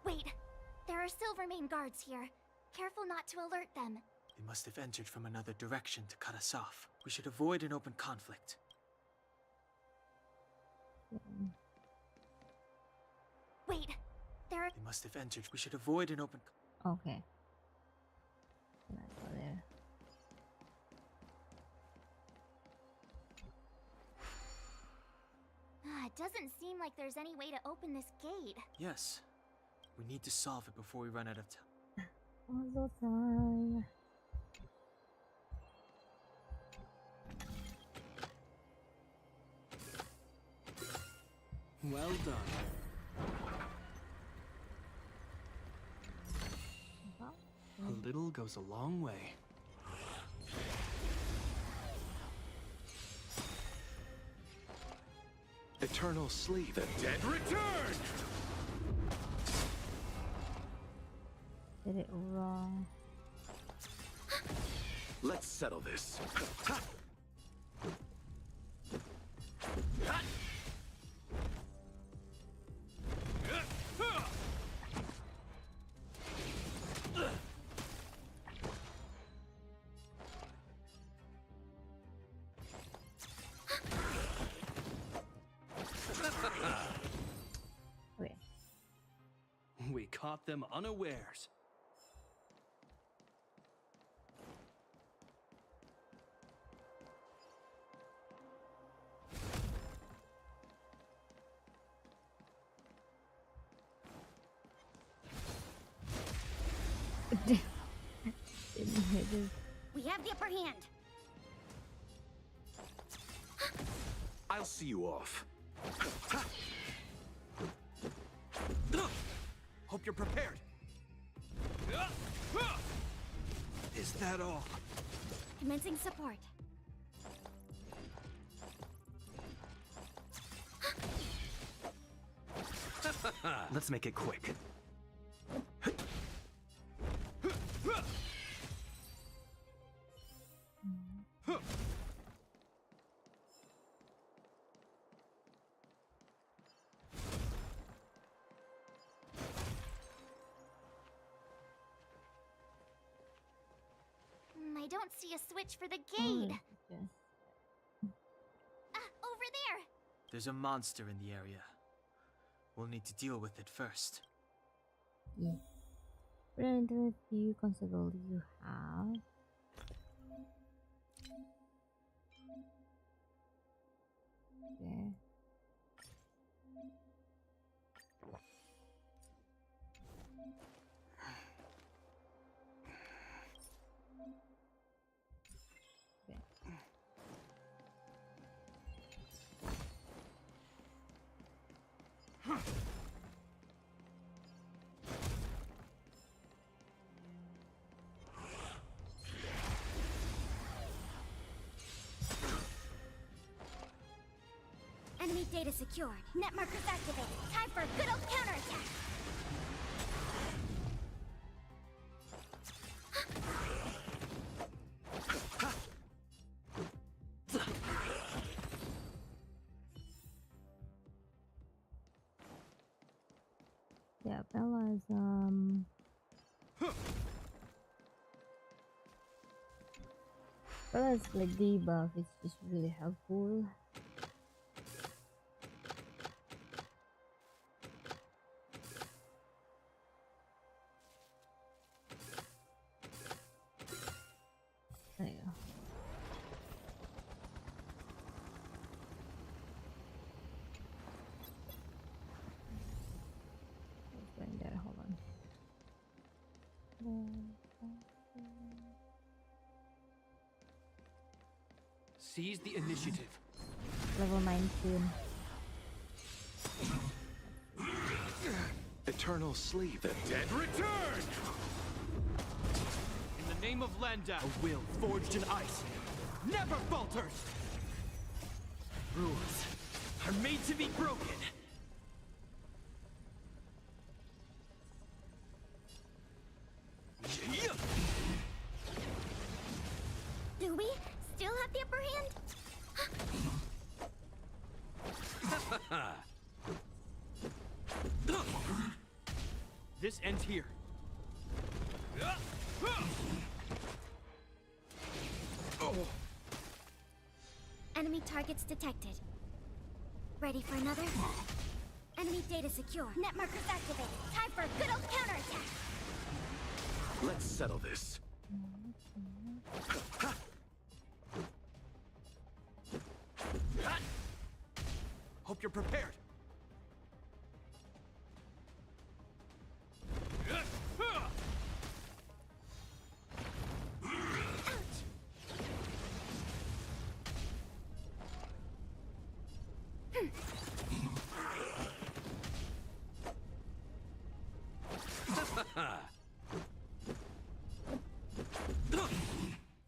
S3: Wait, there are Silvermane guards here. Careful not to alert them.
S1: They must have entered from another direction to cut us off. We should avoid an open conflict.
S3: Wait, there are...
S1: They must have entered. We should avoid an open...
S8: Okay. Can I go there?
S3: It doesn't seem like there's any way to open this gate.
S1: Yes. We need to solve it before we run out of time.
S8: Puzzle time.
S7: Well done. A little goes a long way.
S14: Eternal sleep.
S6: The dead return!
S8: Did it wrong.
S14: Let's settle this.
S8: Okay.
S7: We caught them unawares.
S8: just...
S9: We have the upper hand.
S14: I'll see you off.
S7: Hope you're prepared. Is that all?
S9: Commencing support.
S2: Let's make it quick.
S3: I don't see a switch for the gate.
S8: Yes.
S3: Over there.
S1: There's a monster in the area. We'll need to deal with it first.
S8: Yeah. What internet view console do you have? Okay.
S9: Enemy data secured. Net markers activated. Time for a good old counterattack.
S8: Yeah, Bella's Bella's like debuff is just really helpful. There you go. What's going there? Hold on.
S7: Seize the initiative.
S8: Level 19.
S14: Eternal sleep.
S6: The dead return!
S7: In the name of Landa, a will forged in ice never falters. Rules are made to be broken.
S9: Do we still have the upper hand?
S7: This ends here.
S9: Enemy targets detected. Ready for another? Enemy data secure. Net markers activated. Time for a good old counterattack.
S14: Let's settle this.
S7: Hope you're prepared.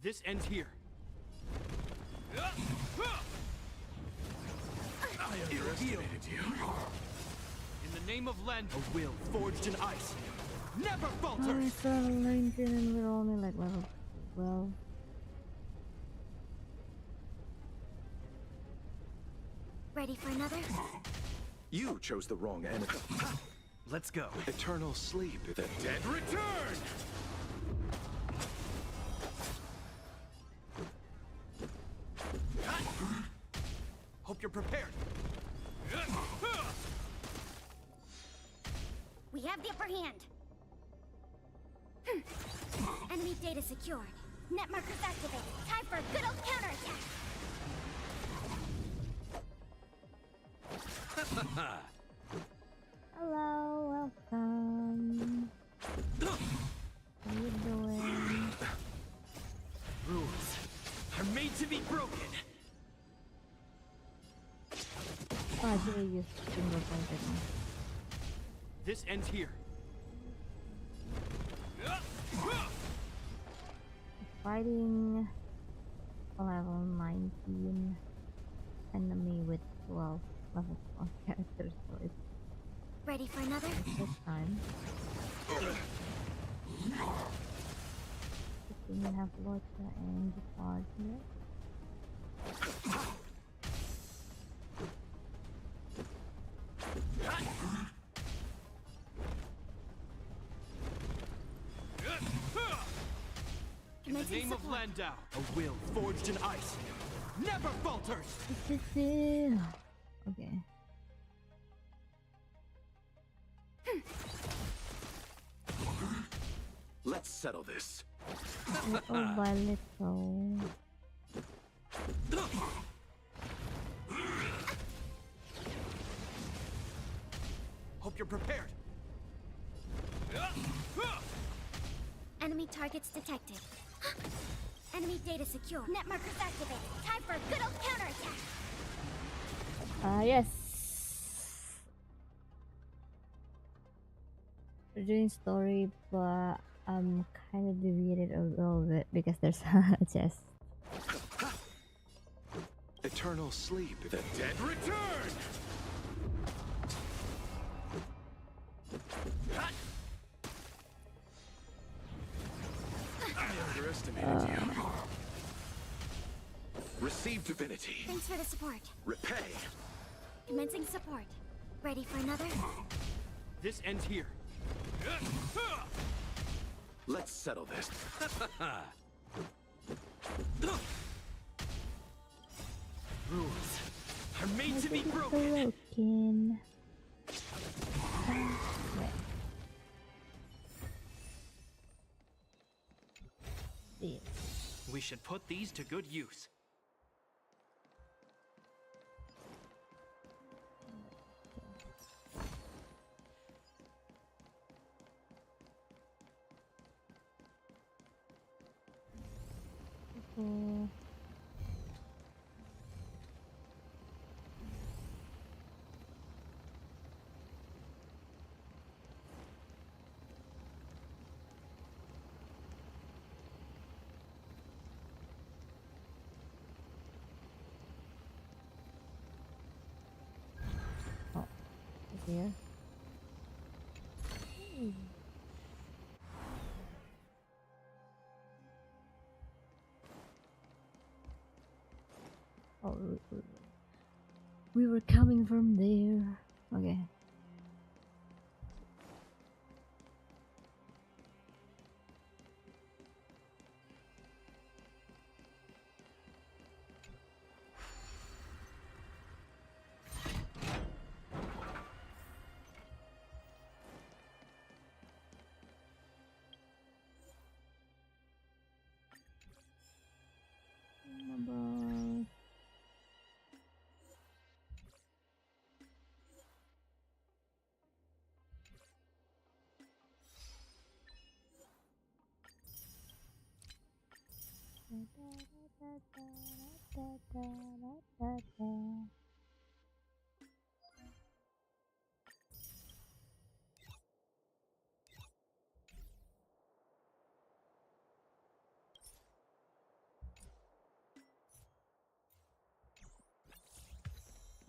S7: This ends here.
S6: I underestimated you.
S7: In the name of Lend, a will forged in ice never
S8: Oh,
S7: falters.
S8: it's level 19 and we're only like level 12.
S9: Ready for another?
S14: You chose the wrong enemy.
S2: Let's go.
S14: Eternal sleep.
S6: The dead return!
S7: Hope you're prepared.
S9: We have the upper hand. Enemy data secured. Net markers activated. Time for a good old counterattack.
S8: Hello, welcome. How you doing?
S7: are made to be broken.
S8: Oh, I should have used finger pointed one.
S7: This ends here.
S8: Fighting level 19 enemy with 12 level 12 characters, so it's
S9: Ready for another?
S8: this time. We have Locha and Pod here.
S7: In the name of Landau, a will forged in ice never falters.
S8: Okay.
S14: Let's settle this.
S8: Little by little.
S7: Hope you're prepared.
S9: Enemy targets detected. Enemy data secure. Net markers activated. Time for a good old counterattack.
S8: Yes. We're doing story, but I'm kind of deviated a little bit because there's a chest.
S14: Eternal sleep.
S6: The dead return!
S14: I underestimated you. Receive divinity.
S9: Thanks for the support.
S14: Repay.
S9: Commencing support. Ready for another?
S7: This ends here.
S14: Let's settle this.
S7: Rules are made to be broken.
S8: Broken. Wait. This.
S7: We should put these to good use.
S8: Okay. Oh, it's here. Oh, we were coming from there. Okay. Number.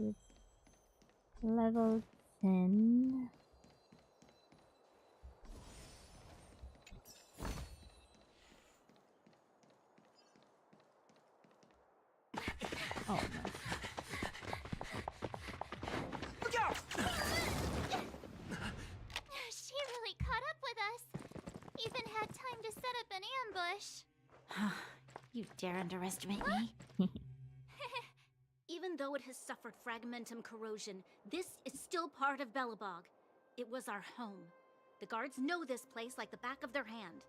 S8: It's level 10. Oh no.
S7: Look out!
S3: She really caught up with us. Even had time to set up an ambush.
S9: You dare underestimate me? Even though it has suffered fragmentum corrosion, this is still part of Belobog. It was our home. The guards know this place like the back of their hand.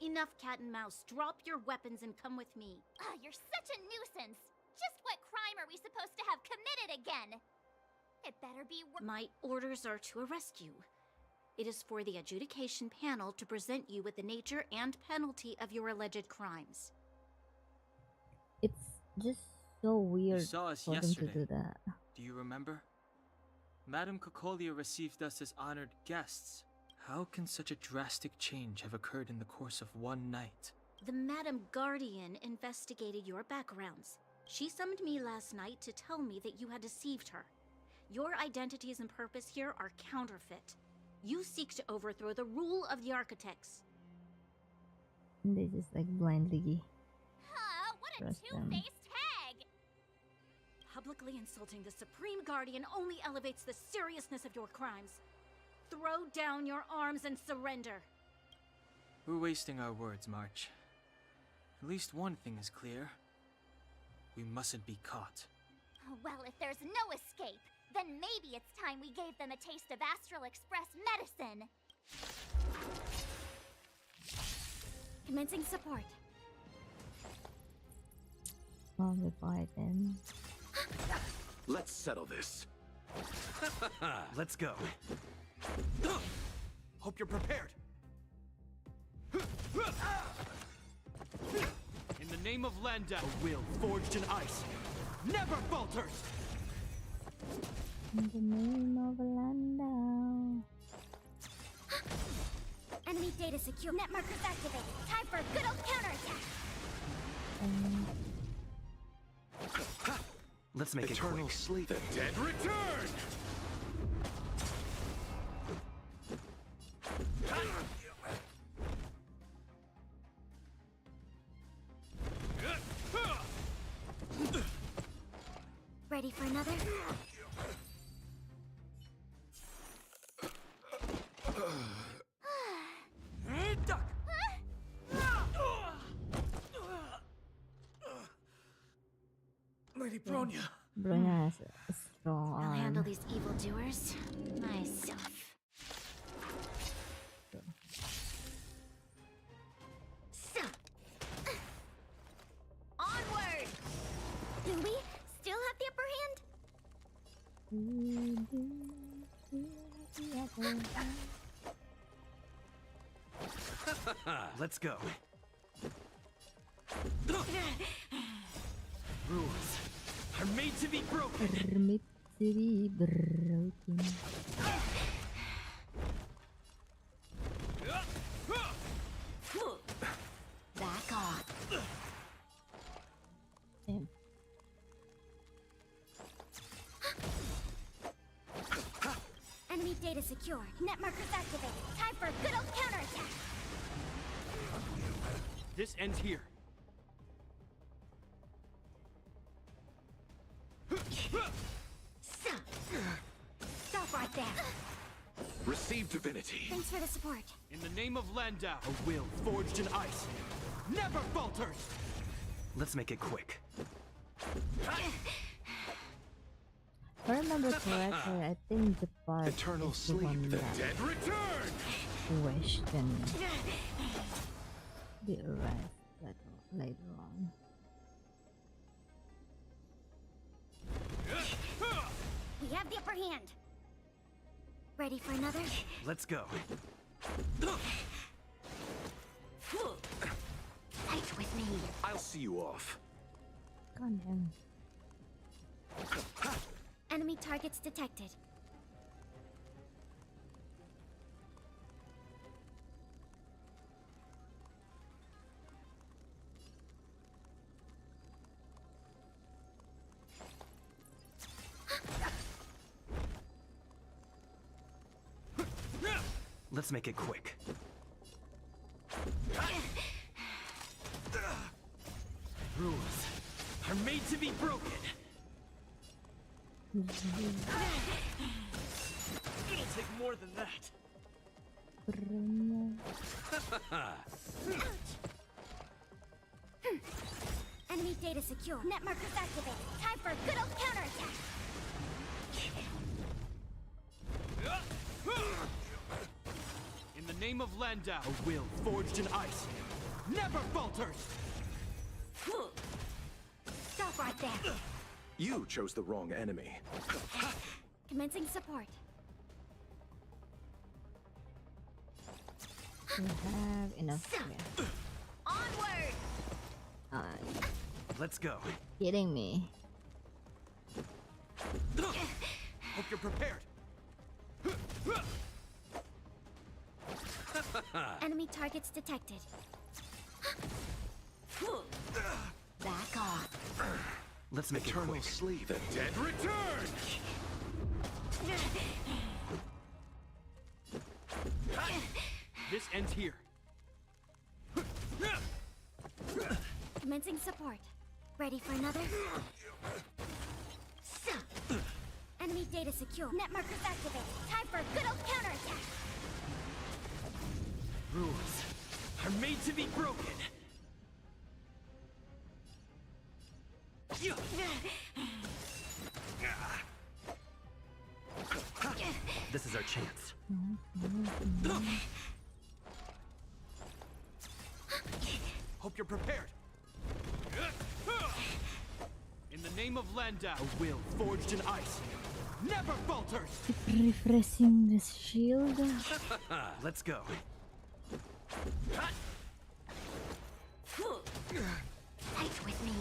S9: Enough cat and mouse. Drop your weapons and come with me.
S3: You're such a nuisance. Just what crime are we supposed to have committed again? It better be
S9: My orders are to arrest you. It is for the adjudication panel to present you with the nature and penalty of your alleged crimes.
S8: It's just so weird
S1: saw us
S8: for them to
S1: yesterday.
S8: do that.
S1: Do you remember? Madame Cocolia received us as honored guests. How can such a drastic change have occurred in the course of one night?
S9: The Madam Guardian investigated your backgrounds. She summoned me last night to tell me that you had deceived her. Your identities and purpose here are counterfeit. You seek to overthrow the rule of the architects.
S8: They just like blindly
S3: Huh, what a
S8: trust them.
S3: two-faced hag!
S9: Publicly insulting the Supreme Guardian only elevates the seriousness of your crimes. Throw down your arms and surrender.
S1: We're wasting our words, March. At least one thing is clear. We mustn't be caught.
S3: Well, if there's no escape, then maybe it's time we gave them a taste of Astral Express medicine.
S9: Commencing support.
S8: Well, we fight them.
S14: Let's settle this.
S7: Let's go. Hope you're prepared. In the name of Landau, a will forged in ice never falters.
S8: In the name of Landau.
S3: Enemy data secure. Net markers activated. Time for a good old counterattack.
S2: Let's make
S14: Eternal
S2: it quick.
S14: sleep.
S6: The dead return!
S3: Ready for another?
S7: Lady Bronya.
S8: Bronya has a strong
S9: I'll
S8: arm.
S9: handle these evildoers myself.
S3: Onward! Do we still have the upper hand?
S7: Let's go. Rules are made to be broken.
S8: Made to be broken.
S9: Back off.
S8: Damn.
S3: Enemy data secure. Net markers activated. Time for a good old counterattack.
S7: This ends here.
S3: Stop right there.
S14: Receive divinity.
S3: Thanks for the support.
S7: In the name of Landau, a will forged in ice never falters.
S2: Let's make it quick.
S8: If I remember correctly, I think the part
S14: Eternal
S8: is the
S14: sleep.
S8: one
S14: The
S8: that
S6: Dead return!
S8: wished and the arrest later on.
S3: We have the upper hand. Ready for another?
S7: Let's go.
S3: Fight with me.
S14: I'll see you off.
S8: God damn.
S3: Enemy targets detected.
S2: Let's make it quick.
S7: Rules are made to be broken. It'll take more than that.
S8: Bronya.
S3: Enemy data secure. Net markers activated. Time for a good old counterattack.
S7: In the name of Landau, a will forged in ice never falters.
S3: Stop right there.
S14: You chose the wrong enemy.
S3: Commencing support.
S8: We have enough here.
S3: Onward!
S2: Let's go.
S8: Kidding me.
S7: Hope you're prepared.
S9: Enemy targets detected. Back off.
S2: Let's make it quick.
S14: Sleep. The dead return!
S7: This ends here.
S9: Commencing support. Ready for another? Enemy data secure. Net markers activated. Time for a good old counterattack.
S7: Rules are made to be broken.
S2: This is our chance.
S7: Hope you're prepared. In the name of Landau, a will forged in ice never falters.
S8: Refreshing the shield.
S2: Let's go.
S9: Fight with me.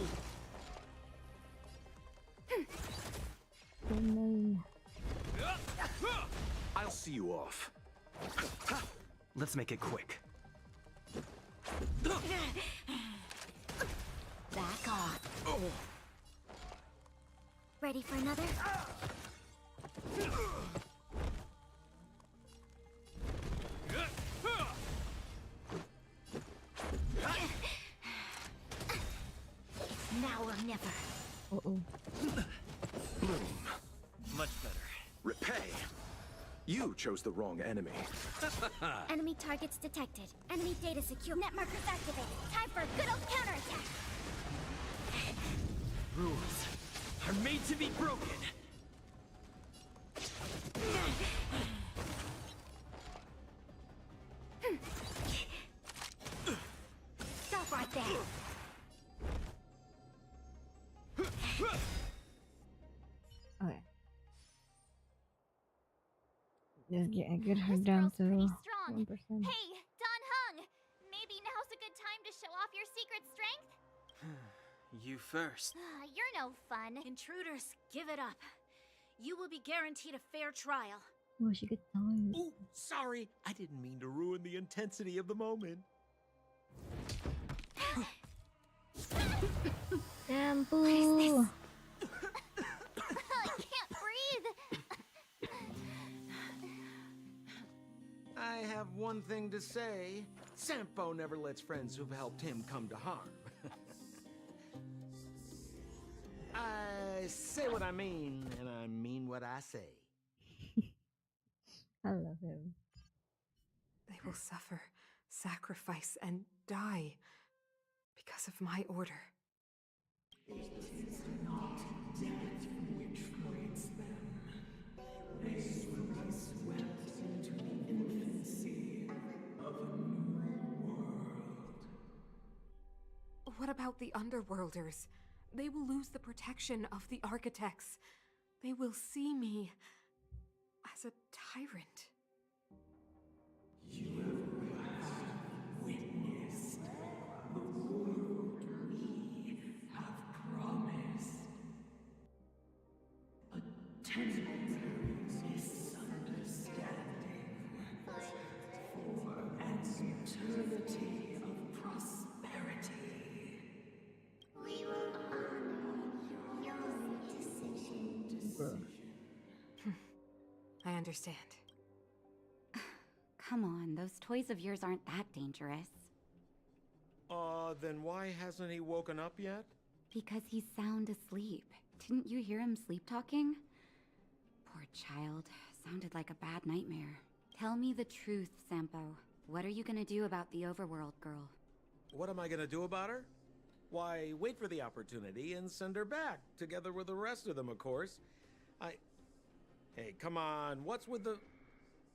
S14: I'll see you off.
S2: Let's make it quick.
S9: Back off. Ready for another? It's now or never.
S8: Uh-oh.
S2: Much better.
S14: Repay. You chose the wrong enemy.
S9: Enemy targets detected. Enemy data secure. Net markers activated. Time for a good old counterattack.
S7: Rules are made to be broken.
S9: Stop right there.
S8: Okay. Just get her
S3: This
S8: down
S3: girl's
S8: to
S3: pretty strong.
S8: 1%.
S3: Hey, Don Hung! Maybe now's a good time to show off your secret strength?
S1: You first.
S3: You're no fun.
S9: Intruders, give it up. You will be guaranteed a fair trial.
S8: Oh, she gets tired.
S4: Ooh, sorry. I didn't mean to ruin the intensity of the moment.
S8: Shampoo.
S3: I can't breathe.
S4: I have one thing to say. Sampo never lets friends who've helped him come to harm. I say what I mean, and I mean what I say.
S8: I love him.
S10: They will suffer, sacrifice, and die because of my order.
S13: It is not death which frees them. They will be swept into the infancy of a new world.
S10: What about the Underworlders? They will lose the protection of the Architects. They will see me as a tyrant.
S13: You have witnessed the world we have promised. A temporary misunderstanding for an eternity of prosperity. We will honor your decision.
S10: I understand.
S9: Come on, those toys of yours aren't that dangerous.
S4: Then why hasn't he woken up yet?
S9: Because he's sound asleep. Didn't you hear him sleep talking? Poor child. Sounded like a bad nightmare. Tell me the truth, Sampo. What are you gonna do about the overworld girl?
S4: What am I gonna do about her? Why, wait for the opportunity and send her back, together with the rest of them, of course. Hey, come on, what's with the...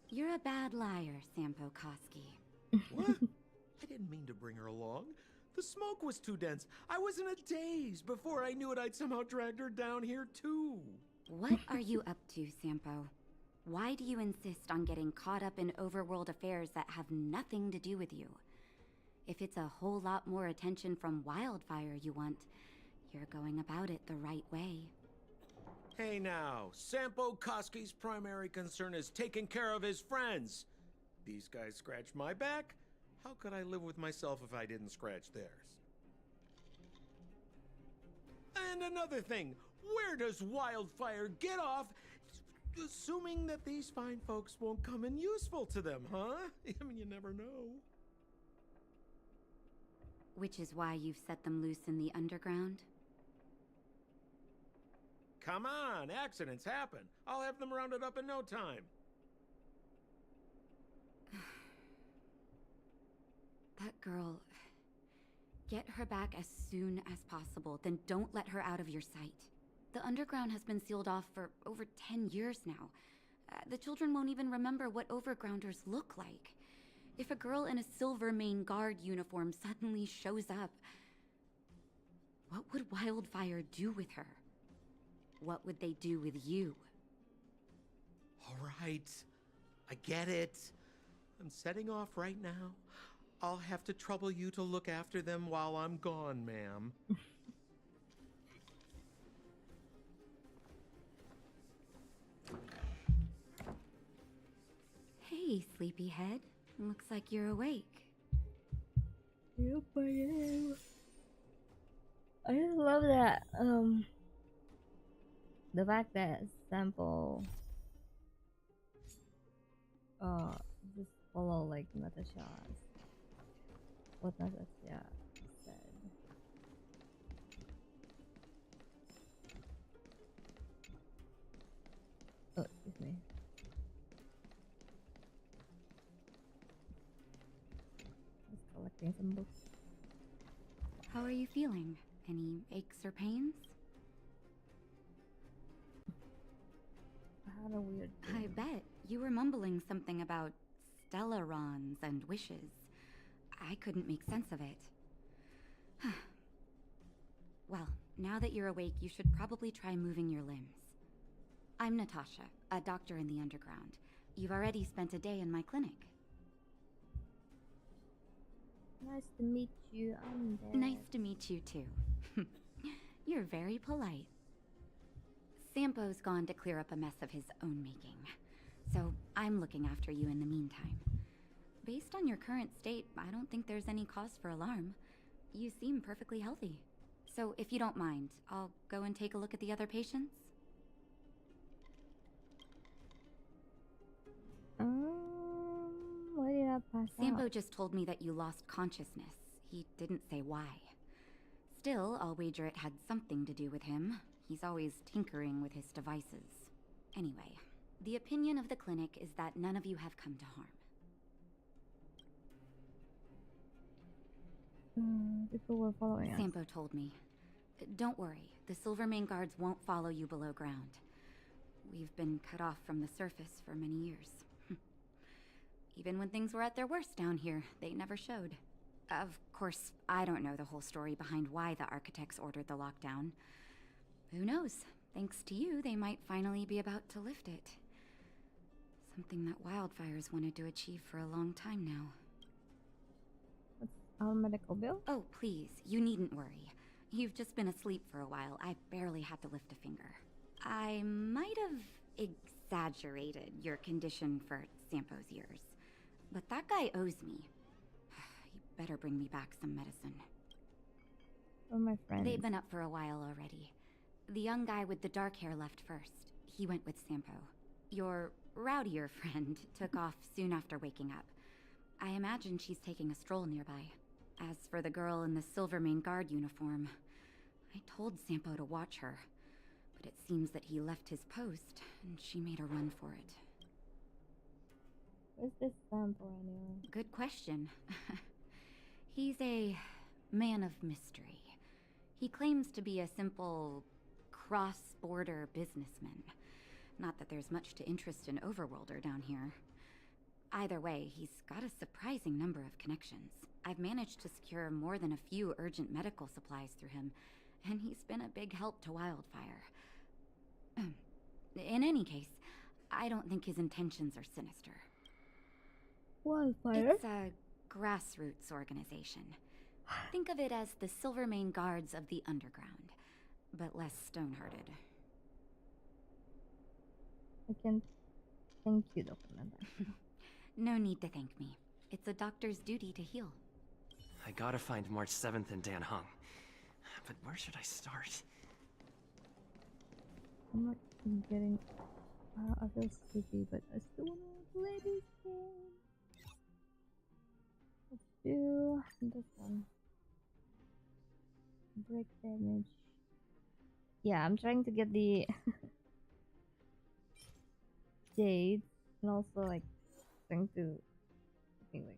S9: You're a bad liar, Sampo Koski.
S4: What? I didn't mean to bring her along. The smoke was too dense. I was in a daze. Before I knew it, I'd somehow dragged her down here, too.
S9: What are you up to, Sampo? Why do you insist on getting caught up in overworld affairs that have nothing to do with you? If it's a whole lot more attention from Wildfire you want, You're going about it the right way.
S4: Hey now, Sampo Koski's primary concern is taking care of his friends. These guys scratch my back. How could I live with myself if I didn't scratch theirs? And another thing, where does Wildfire get off assuming that these fine folks won't come in useful to them, huh? I mean, you never know.
S9: Which is why you've set them loose in the underground?
S4: Come on, accidents happen. I'll have them rounded up in no time.
S9: That girl... Get her back as soon as possible, then don't let her out of your sight. The underground has been sealed off for over 10 years now. The children won't even remember what overgrounders look like. If a girl in a Silvermane Guard uniform suddenly shows up, what would Wildfire do with her? What would they do with you?
S4: All right, I get it. I'm setting off right now. I'll have to trouble you to look after them while I'm gone, ma'am.
S9: Hey, sleepyhead. Looks like you're awake.
S8: Yep, I am. I just love that, the fact that Sample, just follow, like, Natasha's, what Natasha said. Oh, excuse me. Just collecting some books.
S9: How are you feeling? Any aches or pains?
S8: I had a weird dream.
S9: I bet. You were mumbling something about stellarons and wishes. I couldn't make sense of it. Well, now that you're awake, you should probably try moving your limbs. I'm Natasha, a doctor in the underground. You've already spent a day in my clinic.
S8: Nice to meet you. I'm Deph.
S9: Nice to meet you, too. You're very polite. Sampo's gone to clear up a mess of his own making, so I'm looking after you in the meantime. Based on your current state, I don't think there's any cause for alarm. You seem perfectly healthy. So if you don't mind, I'll go and take a look at the other patients?
S8: Why did I pass
S9: Sampo
S8: out?
S9: just told me that you lost consciousness. He didn't say why. Still, I'll wager it had something to do with him. He's always tinkering with his devices. Anyway, the opinion of the clinic is that none of you have come to harm.
S8: People were following us.
S9: Sampo told me. Don't worry, the Silvermane Guards won't follow you below ground. We've been cut off from the surface for many years. Even when things were at their worst down here, they never showed. Of course, I don't know the whole story behind why the architects ordered the lockdown. Who knows? Thanks to you, they might finally be about to lift it. Something that Wildfire's wanted to achieve for a long time now.
S8: What's our medical bill?
S9: Oh, please, you needn't worry. You've just been asleep for a while. I barely had to lift a finger. I might have exaggerated your condition for Sampo's years. But that guy owes me. You better bring me back some medicine.
S8: Oh, my friend.
S9: They've been up for a while already. The young guy with the dark hair left first. He went with Sampo. Your rowdier friend took off soon after waking up. I imagine she's taking a stroll nearby. As for the girl in the Silvermane Guard uniform, I told Sampo to watch her. But it seems that he left his post, and she made a run for it.
S8: Where's this sample anyway?
S9: Good question. He's a man of mystery. He claims to be a simple cross-border businessman. Not that there's much to interest in Overworlder down here. Either way, he's got a surprising number of connections. I've managed to secure more than a few urgent medical supplies through him, and he's been a big help to Wildfire. In any case, I don't think his intentions are sinister.
S8: Wildfire?
S9: It's a grassroots organization. Think of it as the Silvermane Guards of the Underground.
S15: but less stone-hearted.
S8: I can thank you, Dr. Commander.
S15: No need to thank me. It's a doctor's duty to heal.
S2: I gotta find March 7th and Dan Hung. But where should I start?
S8: I'm not getting. I feel sleepy, but I still want to play this game. Let's do this one. Break damage. Yeah, I'm trying to get the jade, and also like trying to. Anyway.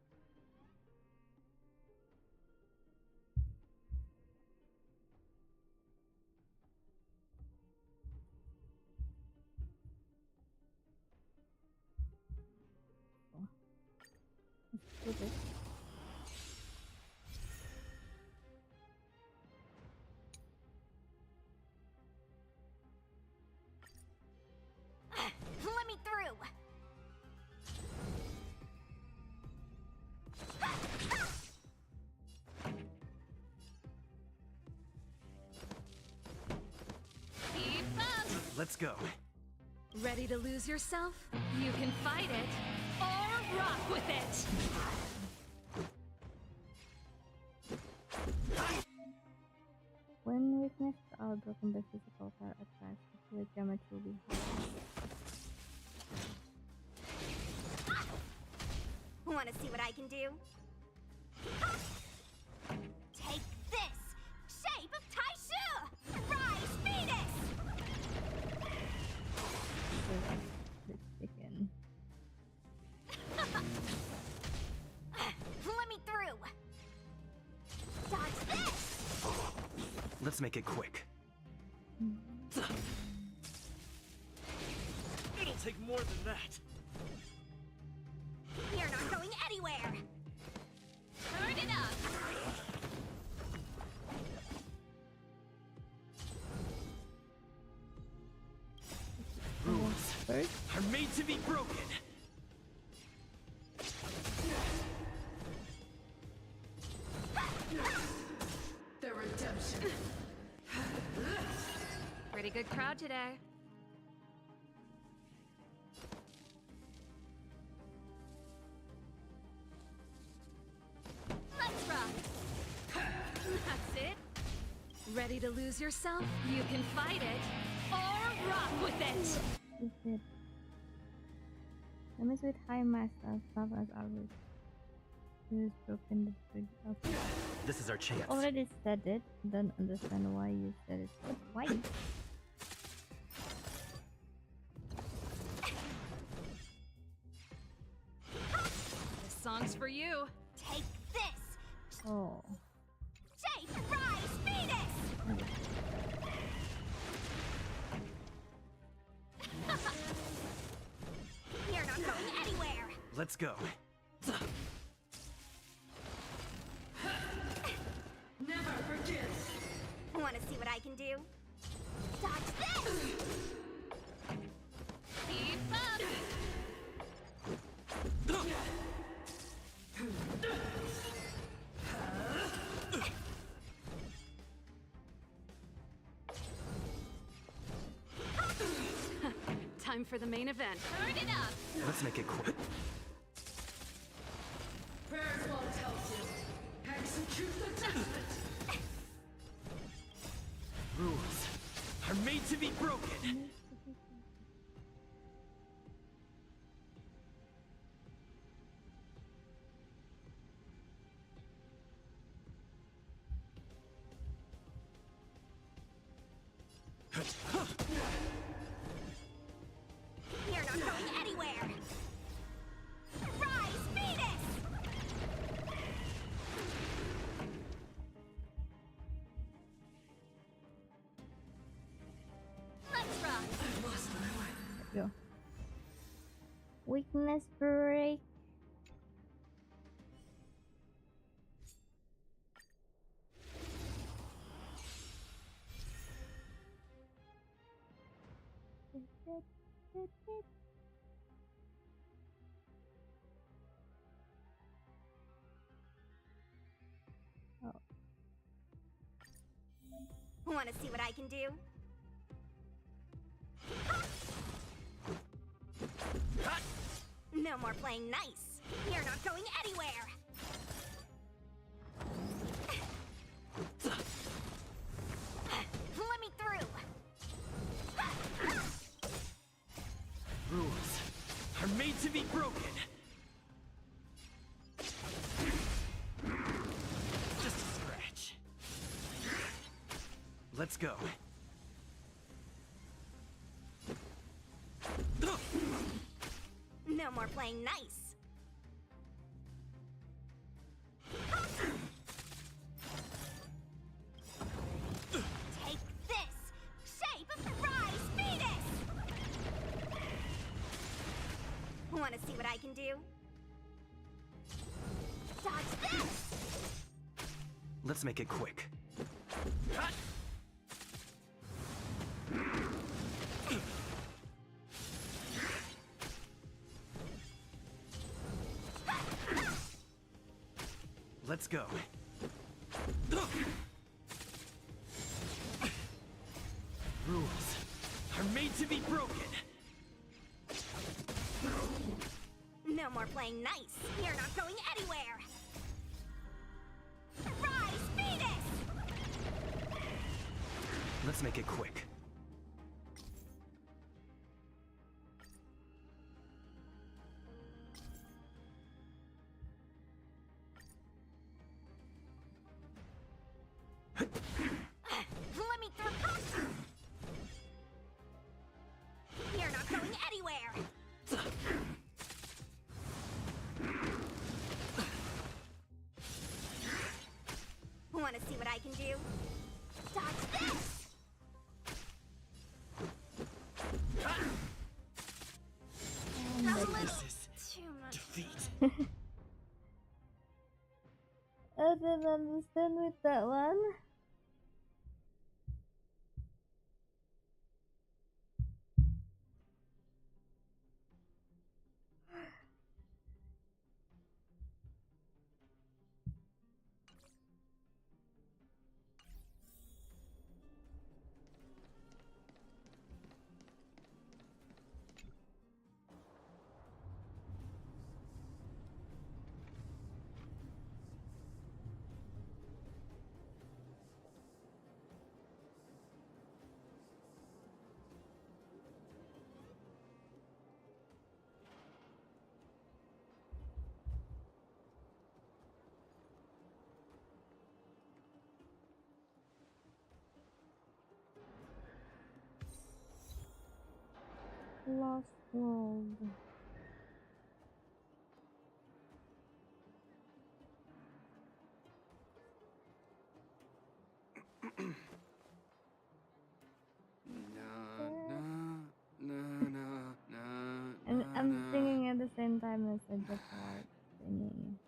S8: Let's do this.
S9: Let me through!
S12: Keep up!
S2: Let's go.
S12: Ready to lose yourself? You can fight it, or rock with it!
S8: When weakness are broken by physical attacks, the damage will be higher.
S3: Wanna see what I can do? Take this! Shape of Taishu! Rise, Venus!
S8: Let's begin.
S3: Let me through! Dodge this!
S2: Let's make it quick.
S1: It'll take more than that.
S3: You're not going anywhere!
S12: Turn it up!
S2: Rules are made to be broken.
S13: The redemption.
S12: Pretty good crowd today. Let's rock! That's it. Ready to lose yourself? You can fight it, or rock with it!
S8: Is it? Damage with high mass stuff as always. Use broken the bridge of.
S2: This is our chance.
S8: Already said it. Don't understand why you said it. But why?
S12: This song's for you.
S3: Take this!
S8: Oh.
S3: Shape, rise, Venus! You're not going anywhere!
S2: Let's go.
S13: Never forget.
S3: Wanna see what I can do? Dodge this!
S12: Keep up! Time for the main event. Turn it up!
S2: Let's make it quick.
S13: Prayers will tell you. Execute the testament.
S2: Rules are made to be broken.
S3: You're not going anywhere! Rise, Venus!
S12: Let's rock!
S8: Go. Weakness break.
S3: Wanna see what I can do? No more playing nice. You're not going anywhere. Let me through.
S2: Rules are made to be broken. Just a scratch. Let's go.
S3: No more playing nice. Take this! Shape of the rise, Venus! Wanna see what I can do? Dodge this!
S2: Let's make it quick. Let's go. Rules are made to be broken.
S3: No more playing nice. You're not going anywhere. Rise, Venus!
S2: Let's make it quick.
S3: Let me through. You're not going anywhere. Wanna see what I can do? Dodge this! A little too much.
S2: Defeat.
S8: I didn't understand with that one. Lost World. And I'm singing at the same time as the part singing.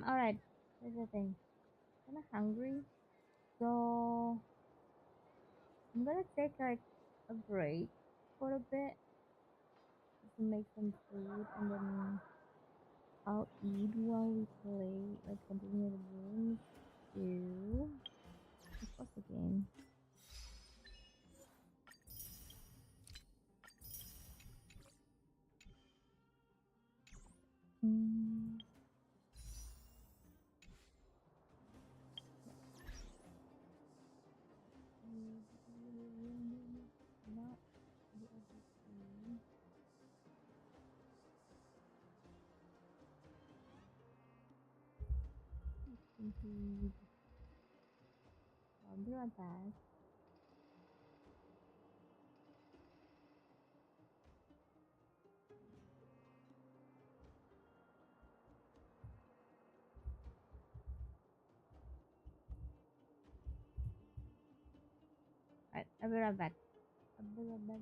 S8: Alright. Here's the thing. I'm kinda hungry. So I'm gonna take like a break for a bit to make some food and then I'll eat while we play, like continue the game to what's the game? Not the other two. Indeed. I'll be right back. Alright, I'll be right back. I'll be right back.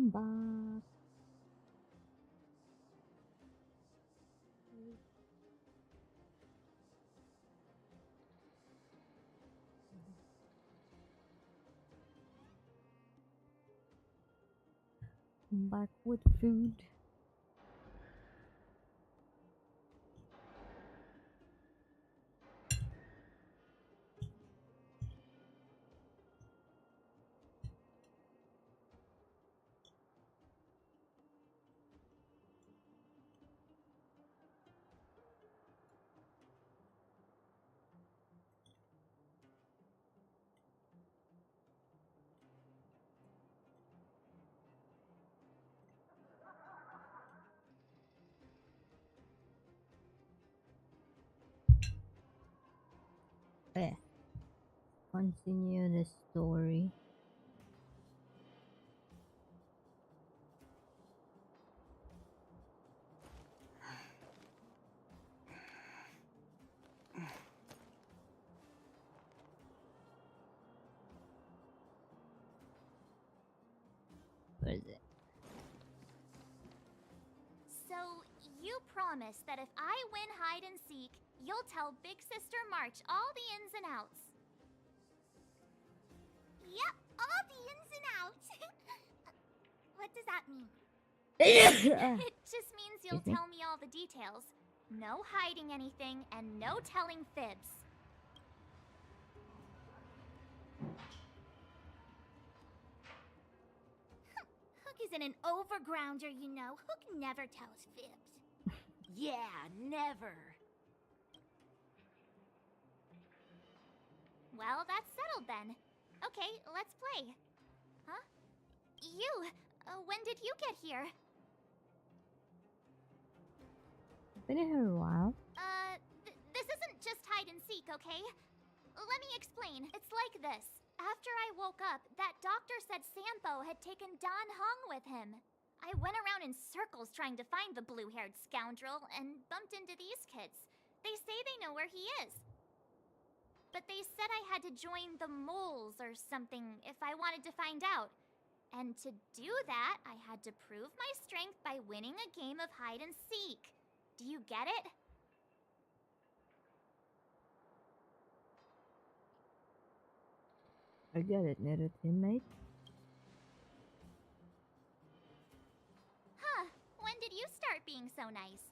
S8: I'm back. I'm back with food. Continue the story. What is it?
S3: So, you promise that if I win hide and seek, you'll tell Big Sister March all the ins and outs. Yep, all the ins and outs. What does that mean? It just means you'll tell me all the details. No hiding anything and no telling fibs. Hook isn't an overgrounder, you know. Hook never tells fibs.
S9: Yeah, never.
S3: Well, that's settled then. Okay, let's play. Huh? You! When did you get here?
S8: Been here a while.
S3: This isn't just hide and seek, okay? Let me explain. It's like this. After I woke up, that doctor said Sampo had taken Dan Hung with him. I went around in circles trying to find the blue-haired scoundrel and bumped into these kids. They say they know where he is. But they said I had to join the moles or something if I wanted to find out. And to do that, I had to prove my strength by winning a game of hide and seek. Do you get it?
S8: I get it, little teammate.
S3: Huh, when did you start being so nice?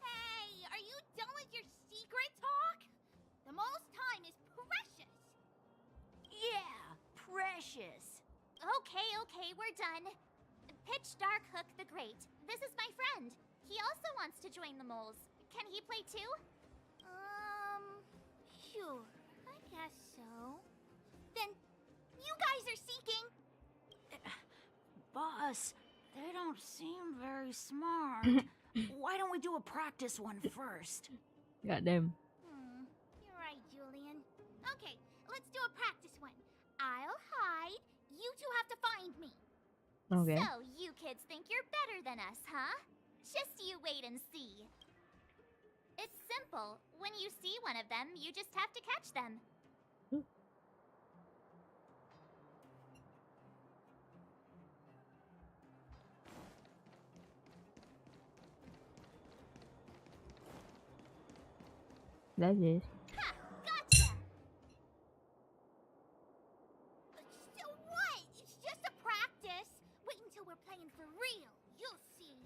S9: Hey, are you done with your secret talk? The most time is precious. Yeah, precious.
S3: Okay, we're done. Pitch Dark Hook the Great. This is my friend. He also wants to join the moles. Can he play too?
S9: Sure. I guess so. Then, you guys are seeking... Boss, they don't seem very smart. Why don't we do a practice one first?
S8: Goddamn.
S9: You're right, Julian. Okay, let's do a practice one. I'll hide. You two have to find me.
S8: Okay.
S3: So, you kids think you're better than us, huh? Just you wait and see. It's simple. When you see one of them, you just have to catch them.
S8: That is.
S3: Ha! Gotcha!
S9: So what? It's just a practice. Wait until we're playing for real. You'll see.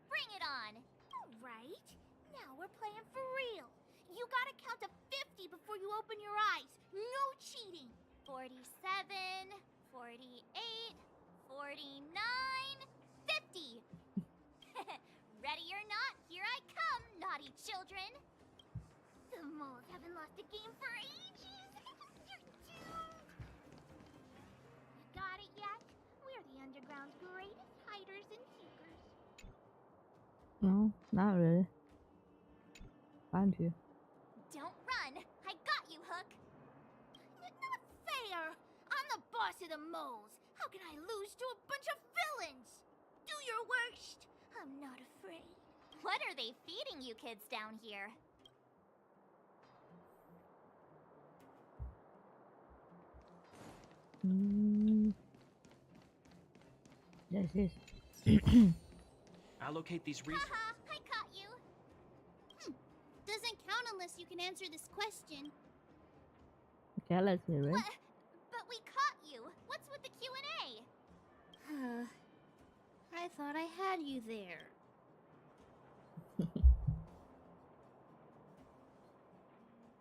S3: Bring it on.
S9: All right. Now we're playing for real. You gotta count to 50 before you open your eyes. No cheating.
S3: 47, 48, 49, 50. Ready or not, here I come, naughty children.
S9: The moles haven't lost a game for ages. You're doomed. You got it yet? We're the underground's greatest hiders and seekers.
S8: No, not really. Found you.
S3: Don't run. I got you, Hook.
S9: Not fair. I'm the boss of the moles. How can I lose to a bunch of villains? Do your worst. I'm not afraid.
S3: What are they feeding you kids down here?
S8: This is.
S7: Allocate these resources.
S3: Haha, I caught you. Doesn't count unless you can answer this question.
S8: Okay, let's hear it.
S3: But we caught you. What's with the Q&A? I thought I had you there.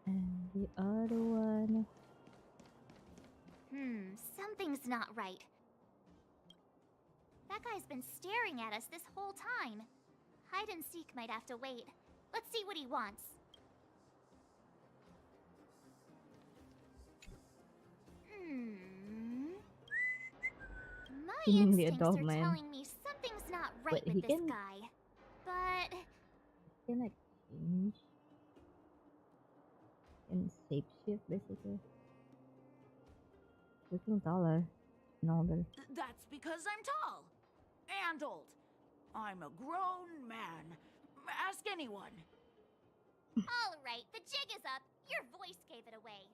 S8: And the other one.
S3: Something's not right. That guy's been staring at us this whole time. Hide and seek might have to wait. Let's see what he wants. My
S8: The
S3: instincts
S8: adult
S3: are
S8: man.
S3: telling me something's not right
S8: Wait, he
S3: with this
S8: can-
S3: guy. But
S8: Can like change? Can shapeshift basically. Looking taller and older.
S16: That's because I'm tall and old. I'm a grown man. Ask anyone.
S3: all right, the jig is up. Your voice gave it away.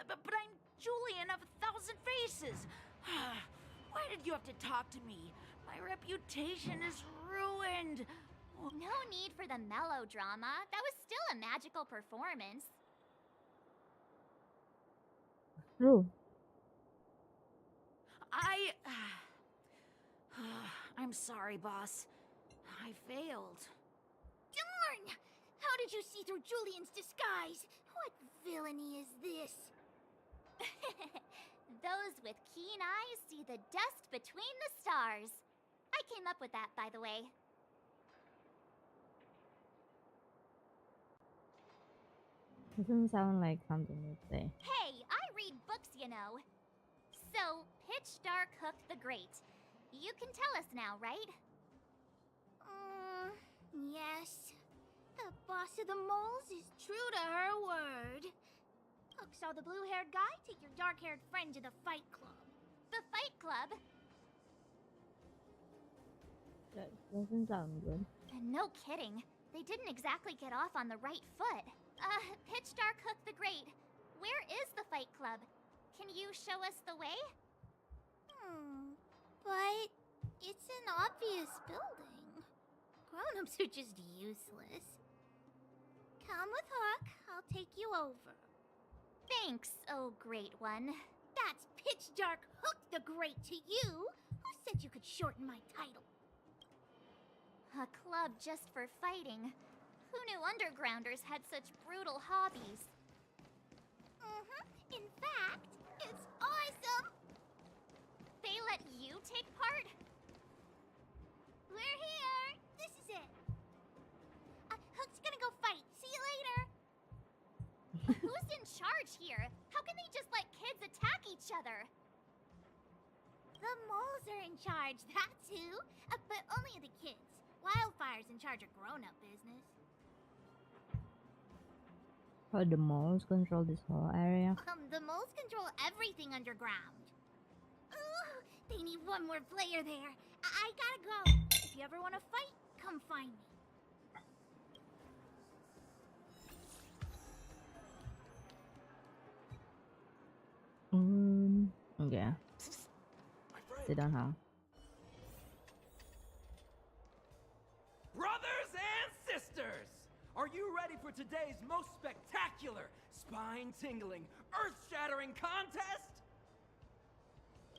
S16: But I'm Julian of 1,000 Faces. Why did you have to talk to me? My reputation is ruined.
S3: No need for the melodrama. That was still a magical performance.
S8: True.
S16: I'm sorry, boss. I failed.
S3: Darn! How did you see through Julian's disguise? What villainy is this? Those with keen eyes see the dust between the stars. I came up with that, by the way.
S8: Doesn't sound like something you'd say.
S3: Hey, I read books, you know. So, Pitch Dark Hook the Great. You can tell us now, right? Yes. The boss of the moles is true to her word. Hook saw the blue-haired guy take your dark-haired friend to the fight club. The fight club?
S8: That doesn't sound good.
S3: No kidding. They didn't exactly get off on the right foot. Pitch Dark Hook the Great. Where is the fight club? Can you show us the way? But it's an obvious building. Grown-ups are just useless. Come with Hook. I'll take you over. Thanks, oh great one. That's Pitch Dark Hook the Great to you. Who said you could shorten my title? A club just for fighting. Who knew undergrounders had such brutal hobbies? In fact, it's awesome! They let you take part? We're here! This is it! Hook's gonna go fight. See you later! Who's in charge here? How can they just let kids attack each other? The moles are in charge, that's who. But only the kids. Wildfire's in charge of grown-up business.
S8: Oh, the moles control this whole area.
S3: The moles control everything underground. Ooh, they need one more player there. I gotta go. If you ever want to fight, come find me.
S8: Okay. Sit down, huh?
S17: Brothers and sisters, are you ready for today's most spectacular, spine-tingling, earth-shattering contest?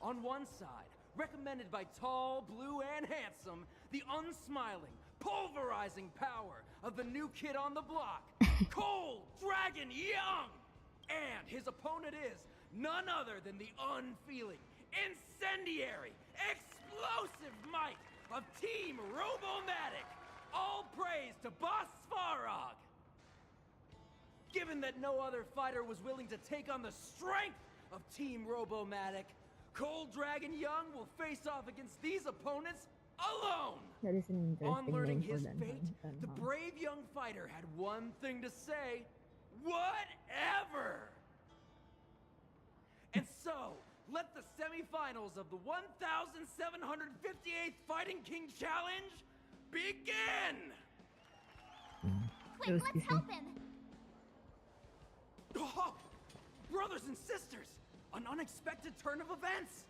S17: On one side, recommended by tall, blue, and handsome, the unsmiling, pulverizing power of the new kid on the block, Cold Dragon Young! And his opponent is none other than the unfeeling, incendiary, explosive might of Team Robomatic! All praise to Boss Svarog! Given that no other fighter was willing to take on the strength of Team Robomatic, Cold Dragon Young will face off against these opponents alone!
S8: That is an
S17: On
S8: interesting
S17: learning
S8: name for
S17: his
S8: them.
S17: fate, the brave young fighter had one thing to say: whatever! And so, let the semifinals of the 1,758th Fighting King Challenge begin!
S3: Quick, let's help him!
S17: Oh, Brothers and sisters! An unexpected turn of events!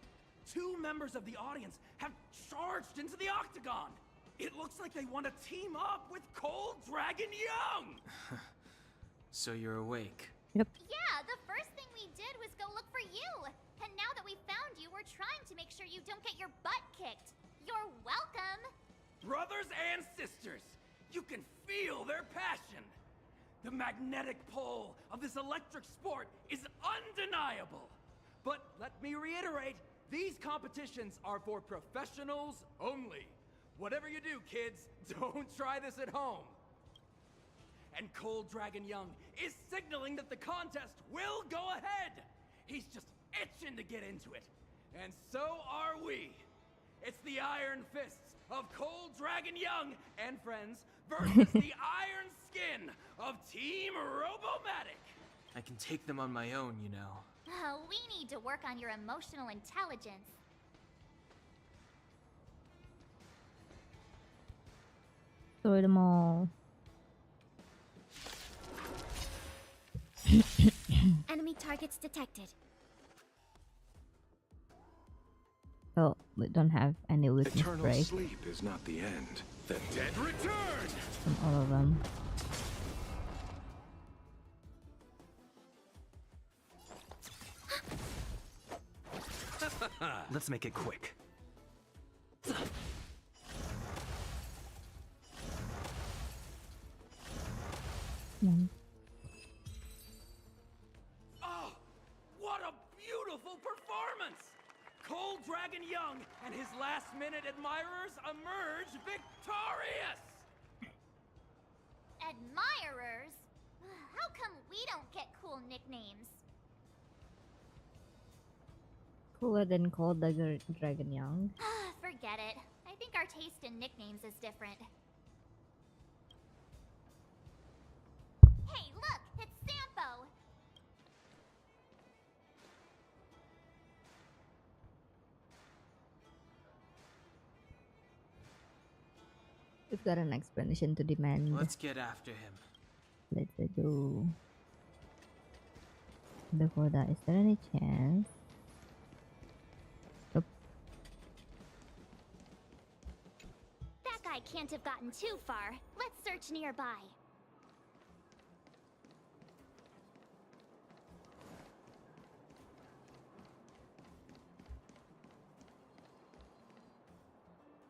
S17: 2 members of the audience have charged into the octagon! It looks like they want to team up with Cold Dragon Young!
S1: So you're awake.
S8: Yep.
S3: Yeah, the first thing we did was go look for you. And now that we found you, we're trying to make sure you don't get your butt kicked. You're welcome.
S17: Brothers and sisters, you can feel their passion. The magnetic pull of this electric sport is undeniable. But let me reiterate, these competitions are for professionals only. Whatever you do, kids, don't try this at home. And Cold Dragon Young is signaling that the contest will go ahead. He's just itching to get into it. And so are we. It's the Iron Fists of Cold Dragon Young and friends versus the Iron Skin of Team Robomatic.
S1: I can take them on my own, you know.
S3: Oh, we need to work on your emotional intelligence.
S8: Destroy them all.
S9: Enemy targets detected.
S8: So we don't have any weakness
S14: Eternal
S8: break
S14: sleep is not the end. The dead return!
S8: from all of them.
S2: Let's make it quick.
S17: Oh, what a beautiful performance! Cold Dragon Young and his last-minute admirers emerge victorious!
S3: Admirers? How come we don't get cool nicknames?
S8: Cooler than Cold Dragon Young.
S3: Forget it. I think our taste in nicknames is different. Hey, look! It's Sampo!
S8: We've got an explanation to demand.
S1: Let's get after him.
S8: Let's go. Before that, is there any chance? Nope.
S3: That guy can't have gotten too far. Let's search nearby.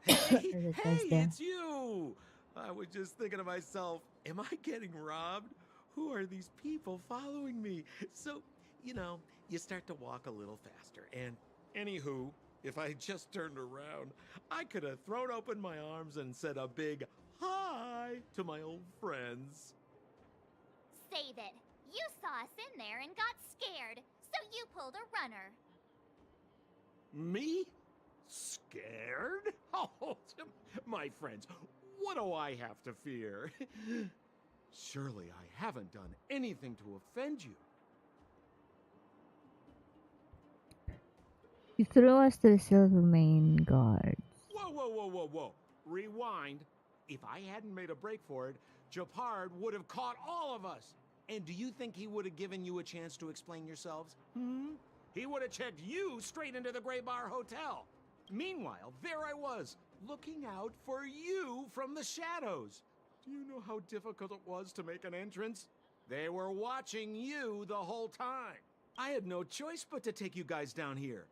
S4: Hey, it's you! I was just thinking to myself, am I getting robbed? Who are these people following me? So, you know, you start to walk a little faster. And anywho, if I just turned around, I could have thrown open my arms and said a big hi to my old friends.
S3: Save it. You saw us in there and got scared, so you pulled a runner.
S4: Me? Scared? Oh, my friends, what do I have to fear? Surely I haven't done anything to offend you.
S8: You threw us to the Silvermane guards.
S4: Whoa. Rewind. If I hadn't made a break for it, Japard would have caught all of us. And do you think he would have given you a chance to explain yourselves? He would have checked you straight into the Gray Bar Hotel. Meanwhile, there I was, looking out for you from the shadows. Do you know how difficult it was to make an entrance? They were watching you the whole time. I had no choice but to take you guys down here.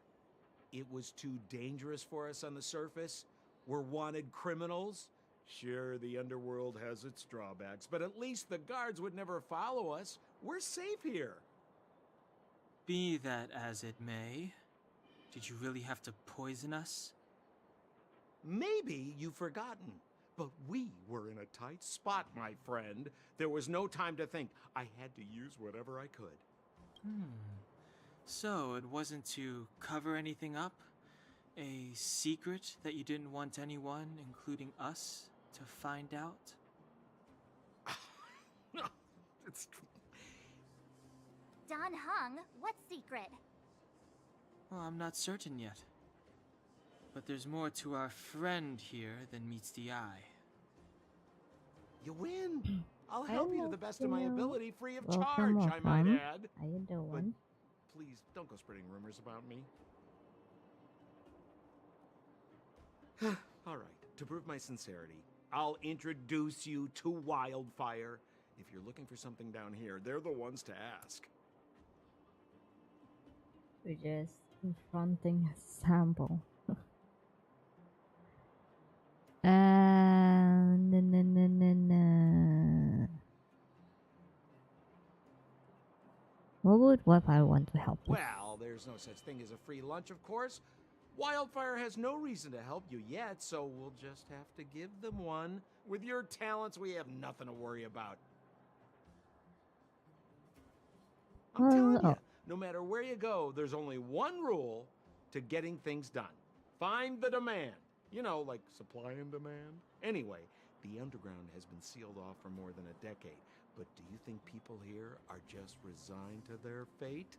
S4: It was too dangerous for us on the surface. We're wanted criminals. Sure, the underworld has its drawbacks, but at least the guards would never follow us. We're safe here.
S1: Be that as it may, did you really have to poison us?
S4: Maybe you've forgotten, but we were in a tight spot, my friend. There was no time to think. I had to use whatever I could.
S1: So it wasn't to cover anything up? A secret that you didn't want anyone, including us, to find out?
S4: No, it's...
S3: Don Hung, what secret?
S1: Well, I'm not certain yet. But there's more to our friend here than meets the eye.
S4: You win. I'll help you to the best of my ability, free of
S8: Welcome,
S4: charge, I might
S8: welcome.
S4: add.
S8: How you doing?
S4: please don't go spreading rumors about me. All right, to prove my sincerity, I'll introduce you to Wildfire. If you're looking for something down here, they're the ones to ask.
S8: We're just confronting a sample. No. What would Wildfire want to help with?
S4: Well, there's no such thing as a free lunch, of course. Wildfire has no reason to help you yet, so we'll just have to give them one. With your talents, we have nothing to worry about. I'm telling you, no matter where you go, there's only one rule to getting things done. Find the demand. You know, like supply and demand. Anyway, the underground has been sealed off for more than a decade. But do you think people here are just resigned to their fate?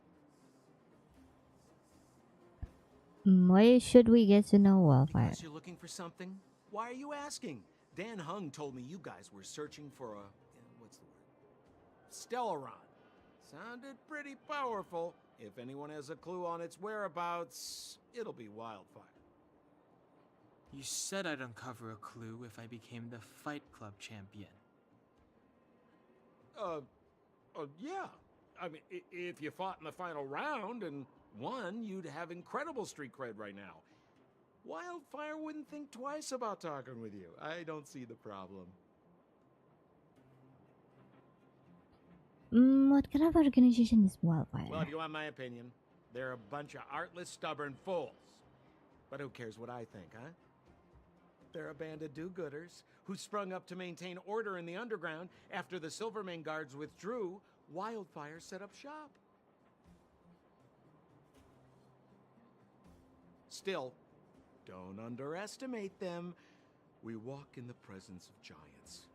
S8: Why should we get to know Wildfire?
S4: Because you're looking for something? Why are you asking? Dan Hung told me you guys were searching for a... what's the word? Stellaron. Sounded pretty powerful. If anyone has a clue on its whereabouts, it'll be Wildfire.
S1: You said I'd uncover a clue if I became the Fight Club champion.
S4: Yeah. I mean, if you fought in the final round and won, you'd have incredible street cred right now. Wildfire wouldn't think twice about talking with you. I don't see the problem.
S8: What kind of organization is Wildfire?
S4: Well, if you want my opinion, they're a bunch of artless, stubborn fools. But who cares what I think, huh? They're a band of do-gooders who sprung up to maintain order in the underground. After the Silvermane guards withdrew, Wildfire set up shop. Still, don't underestimate them. We walk in the presence of giants.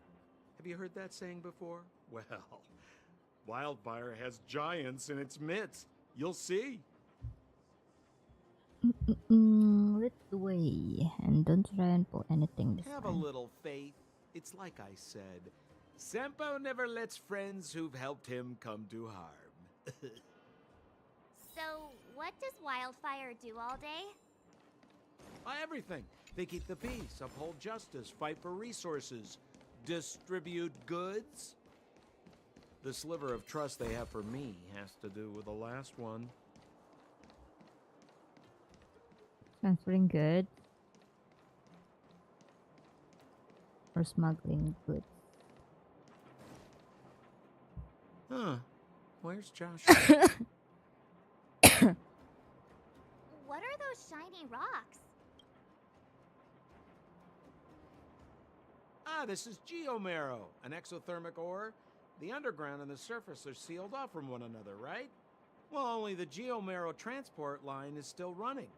S4: Have you heard that saying before? Well, Wildfire has giants in its midst. You'll see.
S8: Lead the way, and don't try and pull anything this
S4: Have
S8: time.
S4: a little faith. It's like I said. Sempo never lets friends who've helped him come to harm.
S3: So, what does Wildfire do all day?
S4: Everything. They keep the peace, uphold justice, fight for resources, distribute goods. The sliver of trust they have for me has to do with the last one.
S8: Transferring goods. Or smuggling goods.
S4: Huh. Where's Josh?
S3: What are those shiny rocks?
S4: This is geomarrow, an exothermic ore. The underground and the surface are sealed off from one another, right? Well, only the geomarrow transport line is still running.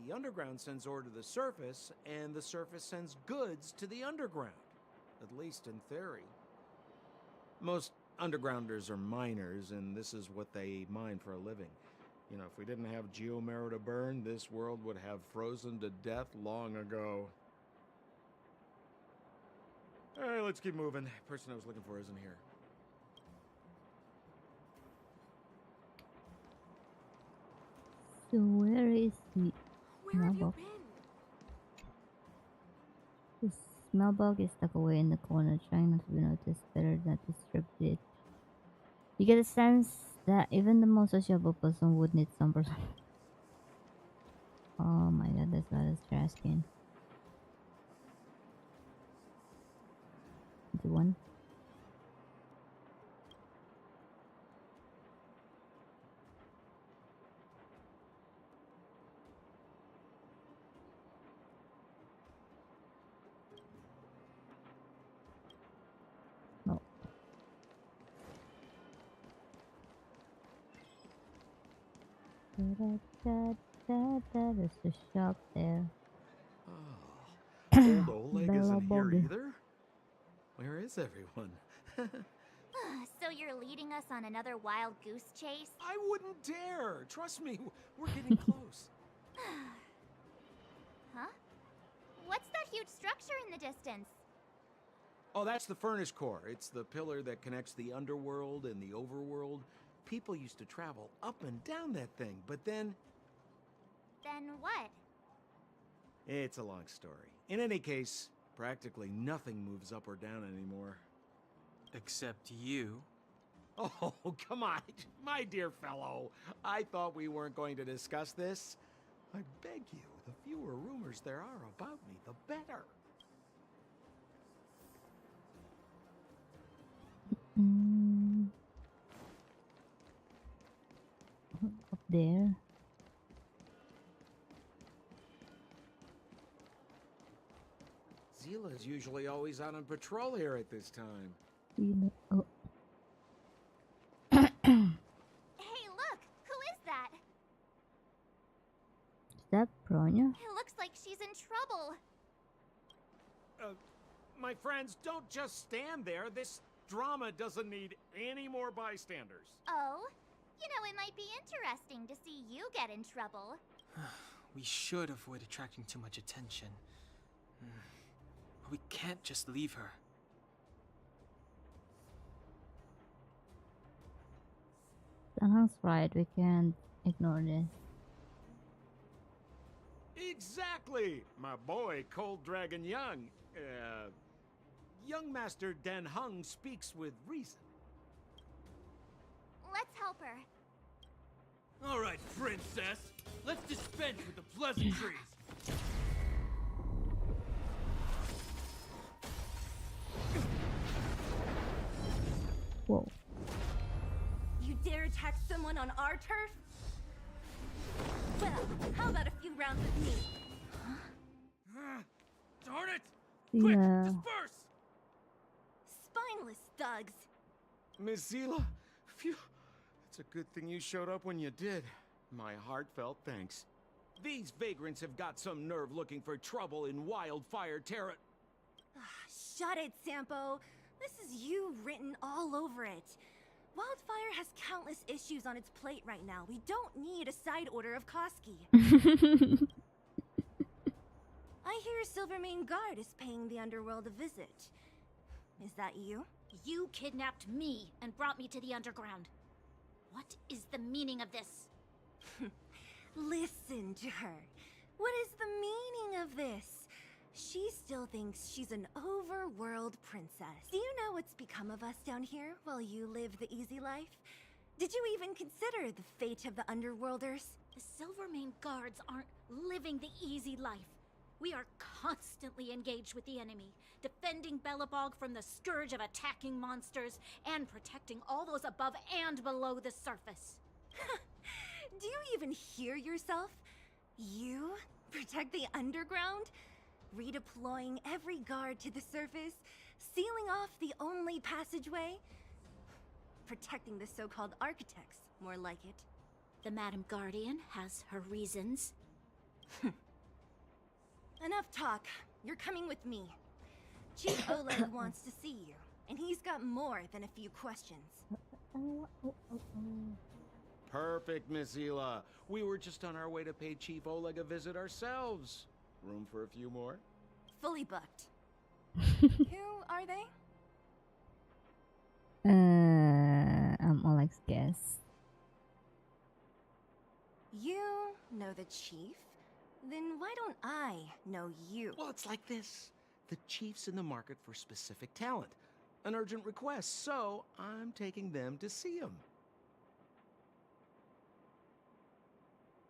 S4: The underground sends ore to the surface, and the surface sends goods to the underground. At least in theory. Most undergrounders are miners, and this is what they mine for a living. You know, if we didn't have geomarrow to burn, this world would have frozen to death long ago. Alright, let's keep moving. The person I was looking for isn't here.
S8: So where is he?
S12: Where have you been?
S8: The Belobog is stuck away in the corner, trying not to be noticed. Better not disturb it. You get a sense that even the most sociable person would need some person. Oh my god, that's not a trash can. The one. No. There's a shop there.
S4: Old Oleg isn't here
S8: Belobog.
S4: either? Where is everyone?
S3: So you're leading us on another wild goose chase?
S4: I wouldn't dare! Trust me, we're getting close.
S3: Huh? What's that huge structure in the distance?
S4: Oh, that's the furnace core. It's the pillar that connects the underworld and the overworld. people used to travel up and down that thing, but then...
S3: Then what?
S4: It's a long story. In any case, practically nothing moves up or down anymore.
S1: Except you.
S4: Oh, come on, my dear fellow. I thought we weren't going to discuss this. I beg you, the fewer rumors there are about me, the better.
S8: Up there.
S4: Zila's usually always out on patrol here at this time.
S8: Oh.
S3: Hey, look! Who is that?
S8: Is that Bronya?
S3: It looks like she's in trouble.
S4: My friends, don't just stand there. This drama doesn't need any more bystanders.
S3: Oh? You know, it might be interesting to see you get in trouble.
S1: We should avoid attracting too much attention. We can't just leave her.
S8: Danhang's right, we can't ignore this.
S4: Exactly! My boy, Cold Dragon Young. Young Master Dan Heng speaks with reason.
S3: Let's help her.
S17: All right, princess. Let's dispense with the pleasantries.
S8: Whoa.
S18: You dare attack someone on our turf? Well, how about a few rounds with me?
S17: Darn it! Quick,
S8: Yeah.
S17: disperse!
S18: Spineless thugs.
S4: Miss Zila, phew. It's a good thing you showed up when you did. My heartfelt thanks. These vagrants have got some nerve looking for trouble in Wildfire Terra.
S18: Shut it, Sampo. This is you written all over it. Wildfire has countless issues on its plate right now. We don't need a side order of Koski. I hear Silvermane Guard is paying the underworld a visit. Is that you?
S9: You kidnapped me and brought me to the underground. What is the meaning of this?
S18: Listen to her. What is the meaning of this? She still thinks she's an overworld princess. Do you know what's become of us down here while you live the easy life? Did you even consider the fate of the underworlders?
S9: The Silvermane Guards aren't living the easy life. We are constantly engaged with the enemy, defending Belobog from the scourge of attacking monsters, and protecting all those above and below the surface.
S18: Do you even hear yourself? You protect the underground? Redeploying every guard to the surface? Sealing off the only passageway? Protecting the so-called architects, more like it.
S9: The Madam Guardian has her reasons.
S18: Enough talk. You're coming with me. Chief Oleg wants to see you, and he's got more than a few questions.
S4: Perfect, Miss Zila. We were just on our way to pay Chief Oleg a visit ourselves. Room for a few more?
S18: Fully booked. Who are they?
S8: I'm Oleg's guess.
S18: You know the chief? Then why don't I know you?
S4: Well, it's like this. The chief's in the market for specific talent. An urgent request, so I'm taking them to see him.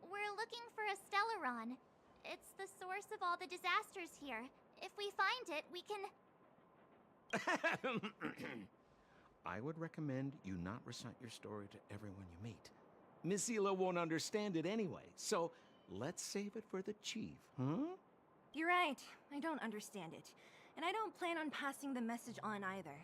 S3: We're looking for a Stellaron. It's the source of all the disasters here. If we find it, we can...
S4: I would recommend you not recite your story to everyone you meet. Miss Zila won't understand it anyway, so let's save it for the chief, huh?
S18: You're right. I don't understand it. And I don't plan on passing the message on either.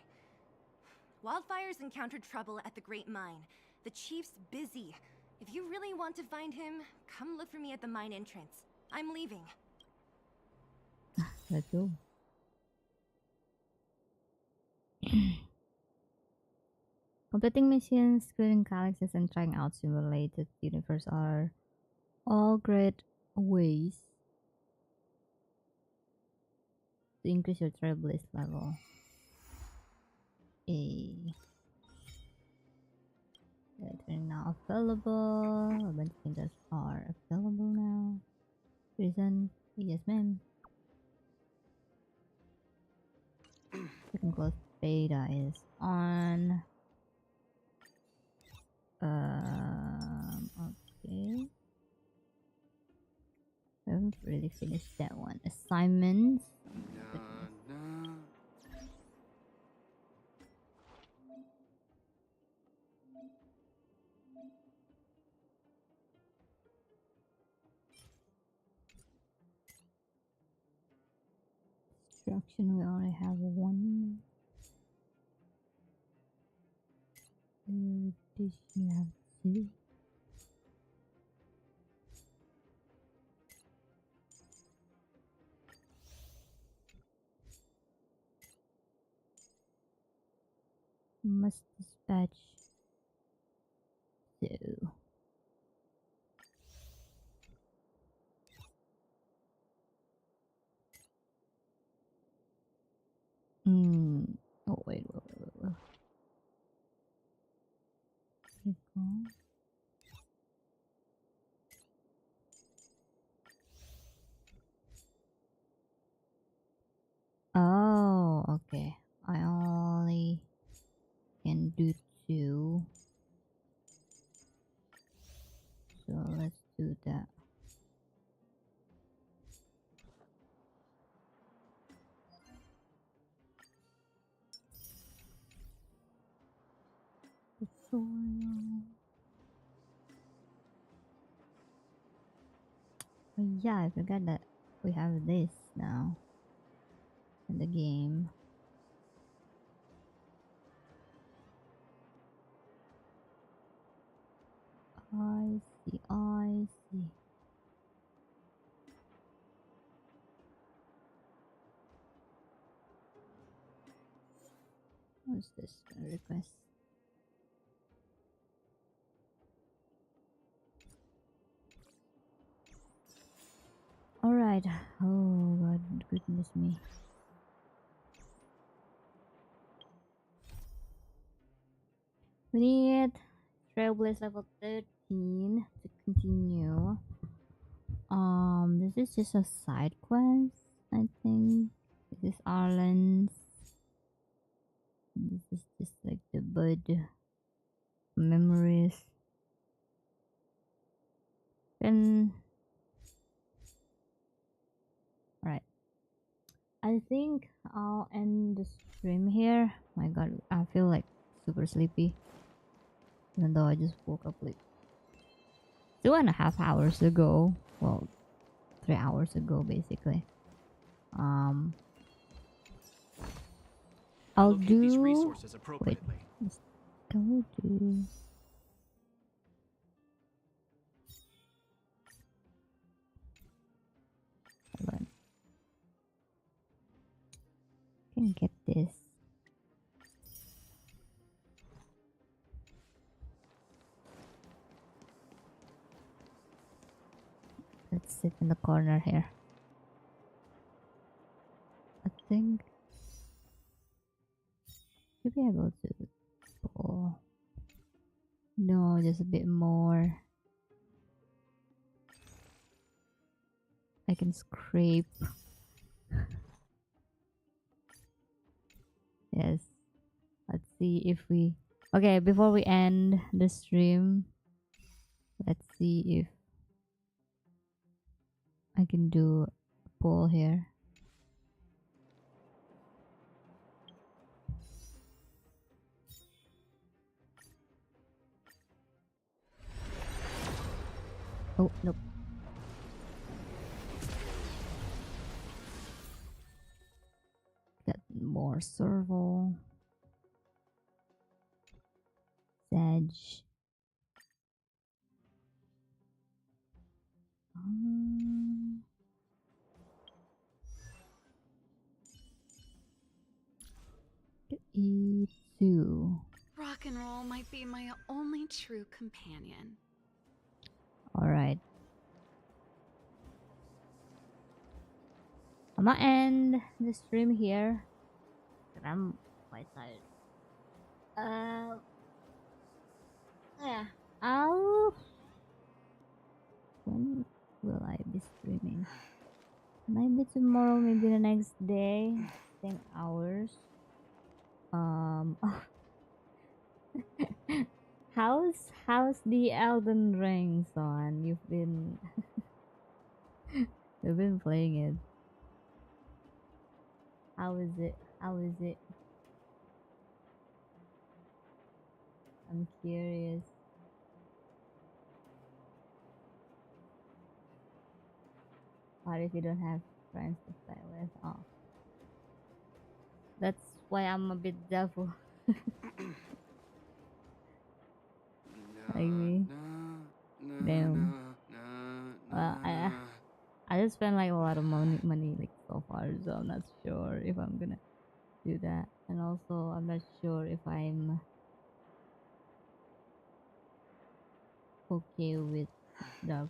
S18: Wildfire's encountered trouble at the Great Mine. The chief's busy. If you really want to find him, come look for me at the mine entrance. I'm leaving.
S8: Let's go. Completing missions, clearing galaxies, and trying out simulated universe are all great ways to increase your travelist level. They're now available. A bunch of things are available now. Prison. Yes, ma'am. Second close beta is on. Okay. I haven't really finished that one. Assignments. Instruction, we only have one. Erudition, we have two. Must dispatch two. Oh, wait. Oh, okay. I only can do two. So let's do that. Oh, yeah, I forgot that we have this now in the game. I see. What's this request? Alright. Oh god, goodness me. We need Trailblaze level 13 to continue. This is just a side quest, I think. This is Arlen's. This is just like the bud memories. Then alright. I think I'll end the stream here. My god, I feel like super sleepy. Even though I just woke up like 2.5 hours ago. Well, 3 hours ago basically. I'll do
S11: these resources appropriately.
S8: Wait, let's go to hold on. Can get this. Let's sit in the corner here. I think should be able to pull. No, just a bit more. I can scrape. Yes. Let's see if we. Okay, before we end the stream, let's see if I can do a pull here. Oh, nope. Got more servo. Sedge. E2.
S12: Rock and roll might be my only true companion.
S8: Alright. I'm gonna end the stream here. I'm quite tired. Yeah. I'll. When will I be streaming? Maybe tomorrow, maybe the next day. Same hours. How's the Elden Ring, son? You've been you've been playing it. How is it? How is it? I'm curious. What if you don't have friends to play with? Oh, that's why I'm a bit devil. Like me. Damn. Well, I just spent like a lot of money like so far, so I'm not sure if I'm gonna do that. And also, I'm not sure if I'm okay with the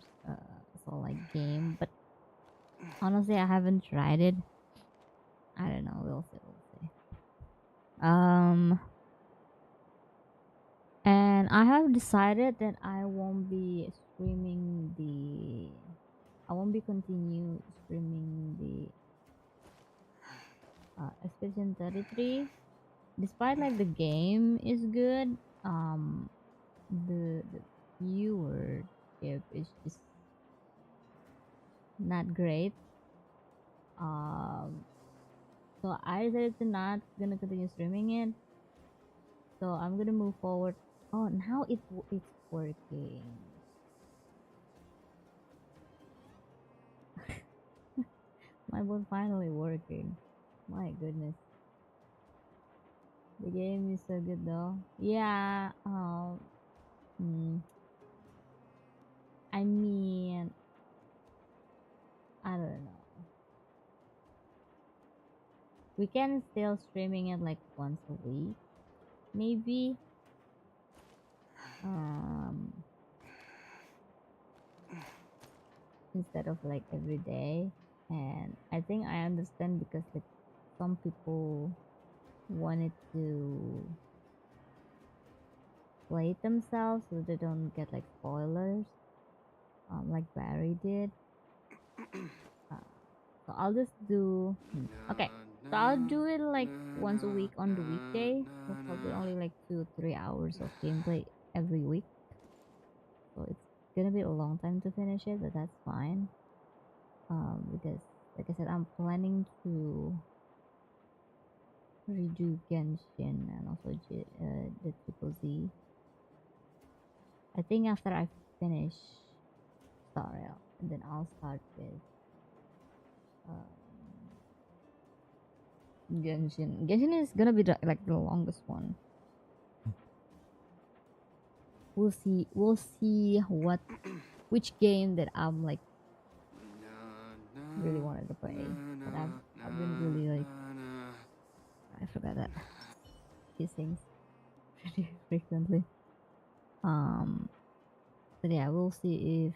S8: like game. But honestly, I haven't tried it. I don't know. We'll see. We'll see. And I have decided that I won't be streaming the. I won't be continue streaming the Expedition 33. Despite like the game is good, the viewership is just not great. So I decided to not gonna continue streaming it. So I'm gonna move forward. Oh, now it's working. My boat finally working. My goodness. The game is so good though. Yeah. I mean, I don't know. We can still streaming it like once a week, maybe. Instead of like every day. And I think I understand because like some people wanted to play it themselves so they don't get like spoilers, like Barry did. So I'll just do okay. So I'll do it like once a week on the weekday. So probably only like 2-3 hours of gameplay every week. So it's gonna be a long time to finish it, but that's fine. Because like I said, I'm planning to redo Genshin and also the Triple Z. I think after I finish Star Rail, and then I'll start with Genshin. Genshin is gonna be like the longest one. We'll see. We'll see which game that I'm like really wanted to play. But I've been really like I forgot that he sings pretty frequently. But yeah, we'll see if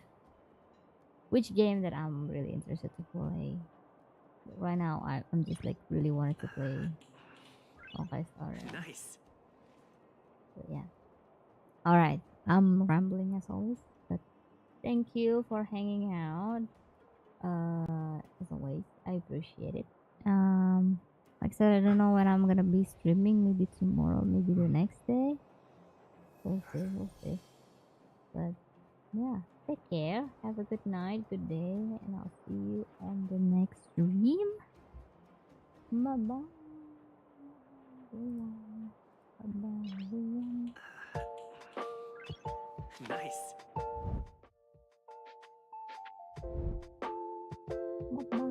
S8: which game that I'm really interested to play. But right now, I'm just like really wanted to play Honkai Star Rail.
S2: Nice.
S8: But yeah. All right, I'm rambling as always, but thank you for hanging out. As always, I appreciate it. Like I said, I don't know when I'm gonna be streaming. Maybe tomorrow, maybe the next day. We'll see. We'll see. But yeah, take care. Have a good night, good day, and I'll see you on the next stream. Bye bye. Bye bye.
S2: Nice.
S8: Bye bye.